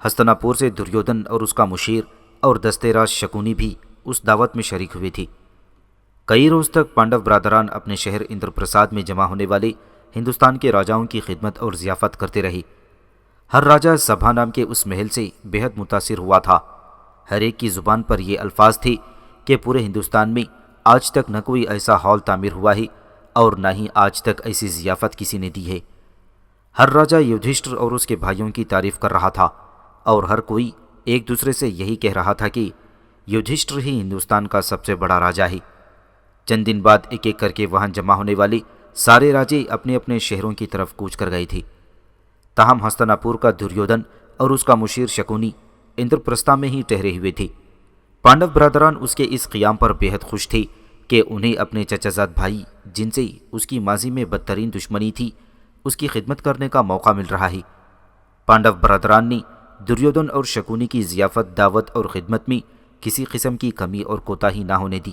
[SPEAKER 1] ہستناپور سے دریودن اور اس کا مشیر اور دستے راج شکونی بھی اس دعوت میں شریک ہوئے تھے۔ کئی روز تک پانڈو برادران اپنے شہر اندرپرساد میں جمع ہونے والے ہندوستان کے راجاؤں کی خدمت اور ضیافت کرتے رہے۔ ہر راجہ سبھا نام کے اس محل سے بے حد متاثر ہوا تھا۔ ہر ایک کی زبان پر یہ الفاظ تھے کہ پورے ہندوستان میں آج تک نہ کوئی ایسا ہال تعمیر ہوا ہے اور نہ ہی آج تک ایسی ضیافت کسی نے دی ہے۔ ہر راجہ یدھشٹر اور اس کے بھائیوں کی تعریف کر رہا تھا اور ہر کوئی ایک دوسرے سے یہی کہہ رہا تھا کہ یدھشٹر ہی ہندوستان کا سب سے بڑا راجا ہے۔ چند دن بعد ایک ایک کر کے وہاں جمع ہونے والے سارے راجے اپنے اپنے شہروں کی طرف کوچ کر گئے تھے۔ تاہم ہستناپور کا دریودن اور اس کا مشیر شکونی اندرپرستھا میں ہی ٹھہرے ہوئے تھے۔ پانڈو برادران اس کے اس قیام پر بے حد خوش تھے کہ انہیں اپنے چچا زاد بھائی جن سے اس کی ماضی میں بدترین دشمنی تھی اس کی خدمت کرنے کا موقع مل رہا ہے۔ پانڈو برادران نے دریودن اور شکونی کی ضیافت، دعوت اور خدمت میں کسی قسم کی کمی اور کوتاہی نہ ہونے دی۔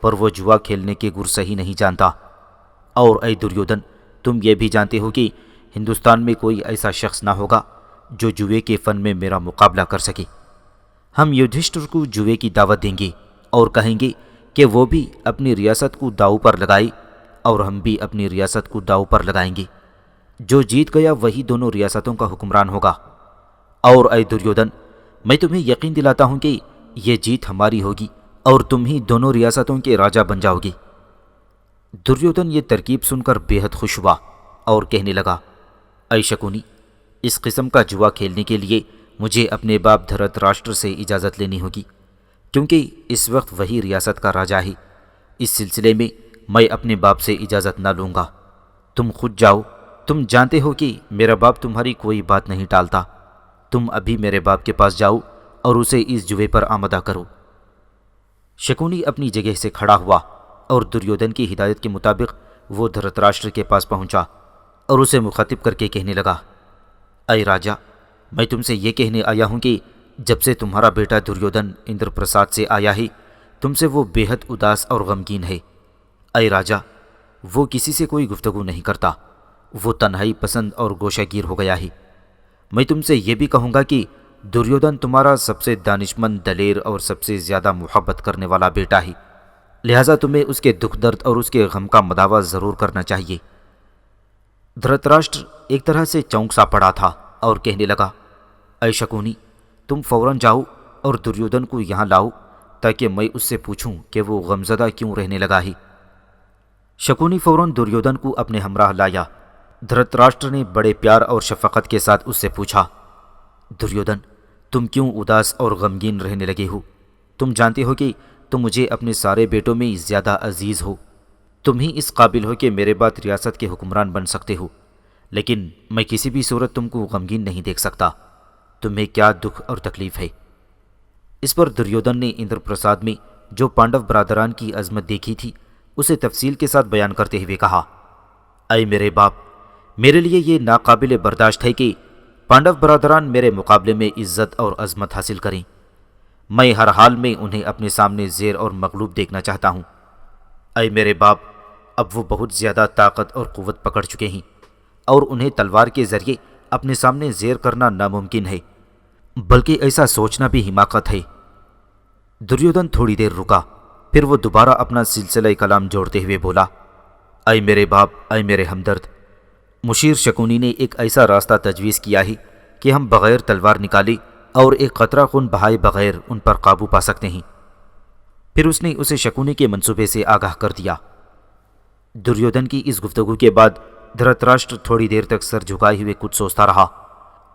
[SPEAKER 1] پر وہ جوا کھیلنے کے گر صحیح نہیں جانتا۔ اور اے دریودن، تم یہ بھی جانتے ہو کہ ہندوستان میں کوئی ایسا شخص نہ ہوگا جو جوئے کے فن میں میرا مقابلہ کر سکے۔ ہم یدھشٹر کو جوئے کی دعوت دیں گے اور کہیں گے کہ وہ بھی اپنی ریاست کو داؤ پر لگائے اور ہم بھی اپنی ریاست کو داؤ پر لگائیں گے۔ جو جیت گیا وہی دونوں ریاستوں کا حکمران ہوگا۔ اور اے دریودن، میں تمہیں یقین دلاتا ہوں کہ یہ جیت ہماری ہوگی اور تم ہی دونوں ریاستوں کے راجا بن جاؤ گے۔ دریودن یہ ترکیب سن کر بے حد خوش ہوا اور کہنے لگا، اے شکونی، اس قسم کا جوا کھیلنے کے لیے مجھے اپنے باپ دھرت راشٹر سے اجازت لینی ہوگی، کیونکہ اس وقت وہی ریاست کا راجا ہے۔ اس سلسلے میں میں اپنے باپ سے اجازت نہ لوں گا۔ تم خود جاؤ، تم جانتے ہو کہ میرا باپ تمہاری کوئی بات نہیں ٹالتا۔ تم ابھی میرے باپ کے پاس جاؤ اور اسے اس جوئے پر آمادہ کرو۔ شکونی اپنی جگہ سے کھڑا ہوا اور دریودن کی ہدایت کے مطابق وہ دھرت راشٹر کے پاس پہنچا اور اسے مخاطب کر کے کہنے لگا، اے راجا، میں تم سے یہ کہنے آیا ہوں کہ جب سے تمہارا بیٹا دریودن اندر پرساد سے آیا ہے، تم سے وہ بے حد اداس اور غمگین ہے۔ اے راجا، وہ کسی سے کوئی گفتگو نہیں کرتا، وہ تنہائی پسند اور گوشہ گیر ہو گیا ہے۔ میں تم سے یہ بھی کہوں گا کہ دریودن تمہارا سب سے دانشمند، دلیر اور سب سے زیادہ محبت کرنے والا بیٹا ہے، لہٰذا تمہیں اس کے دکھ درد اور اس کے غم کا مداوع ضرور کرنا چاہیے۔ دھرت راشٹر ایک طرح سے چونک سا پڑا تھا اور کہنے لگا، اے شکونی، تم فوراً جاؤ اور دریودن کو یہاں لاؤ تاکہ میں اس سے پوچھوں کہ وہ غمزدہ کیوں رہنے لگا ہے۔ شکونی فوراً دریودن کو اپنے ہمراہ لایا۔ دھرت راشٹر نے بڑے پیار اور شفقت کے ساتھ اس سے پوچھا، دریودن، تم کیوں اداس اور غمگین رہنے لگے ہو؟ تم جانتے ہو کہ تم مجھے اپنے سارے بیٹوں میں زیادہ عزیز ہو، تم ہی اس قابل ہو کہ میرے بعد ریاست کے حکمران بن سکتے ہو، لیکن میں کسی بھی صورت تم کو غمگین نہیں دیکھ سکتا۔ تمہیں کیا دکھ اور تکلیف ہے؟ اس پر دریودن نے اندر پرساد میں جو پانڈو برادران کی عظمت دیکھی تھی اسے تفصیل کے ساتھ بیان کرتے ہوئے کہا، اے میرے باپ، میرے لیے یہ ناقابل برداشت ہے کہ پانڈو برادران میرے مقابلے میں عزت اور عظمت حاصل کریں۔ میں ہر حال میں انہیں اپنے سامنے زیر اور مغلوب دیکھنا چاہتا ہوں۔ اے میرے باپ، اب وہ بہت زیادہ طاقت اور قوت پکڑ چکے ہیں اور انہیں تلوار کے ذریعے اپنے سامنے زیر کرنا ناممکن ہے، بلکہ ایسا سوچنا بھی حماقت ہے۔ دریودن تھوڑی دیر رکا، پھر وہ دوبارہ اپنا سلسلہ کلام جوڑتے ہوئے بولا، اے میرے باپ، اے میرے ہمدرد، مشیر شکونی نے ایک ایسا راستہ تجویز کیا ہے کہ ہم بغیر تلوار نکالے اور ایک قطرہ خون بہائے بغیر ان پر قابو پا سکتے ہیں۔ پھر اس نے اسے شکونی کے منصوبے سے آگاہ کر دیا۔ دریودن کی اس گفتگو کے بعد دھرت راشٹر تھوڑی دیر تک سر جھکائے ہوئے کچھ سوچتا رہا۔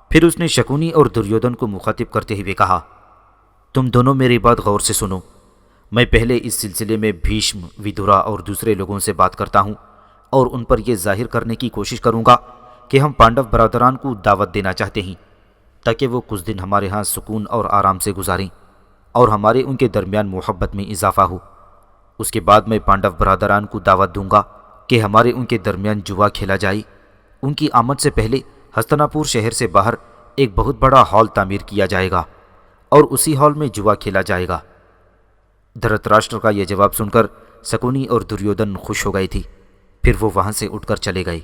[SPEAKER 1] پھر اس نے شکونی اور دریودن کو مخاطب کرتے ہوئے کہا، تم دونوں میری بات غور سے سنو۔ میں پہلے اس سلسلے میں بھیشم، ودورا اور دوسرے لوگوں سے بات کرتا ہوں اور ان پر یہ ظاہر کرنے کی کوشش کروں گا کہ ہم پانڈو برادران کو دعوت دینا چاہتے ہیں تاکہ وہ کچھ دن ہمارے ہاں سکون اور آرام سے گزاریں اور ہمارے ان کے درمیان محبت میں اضافہ ہو۔ اس کے بعد میں پانڈو برادران کو دعوت دوں گا کہ ہمارے ان کے درمیان جوا کھیلا جائے۔ ان کی آمد سے پہلے ہستناپور شہر سے باہر ایک بہت بڑا ہال تعمیر کیا جائے گا اور اسی ہال میں جوا کھیلا جائے گا۔ دھرت راشٹر کا یہ جواب سن کر شکونی اور دریودن خوش ہو گئے تھے۔ پھر وہ وہاں سے اٹھ کر چلے گئے۔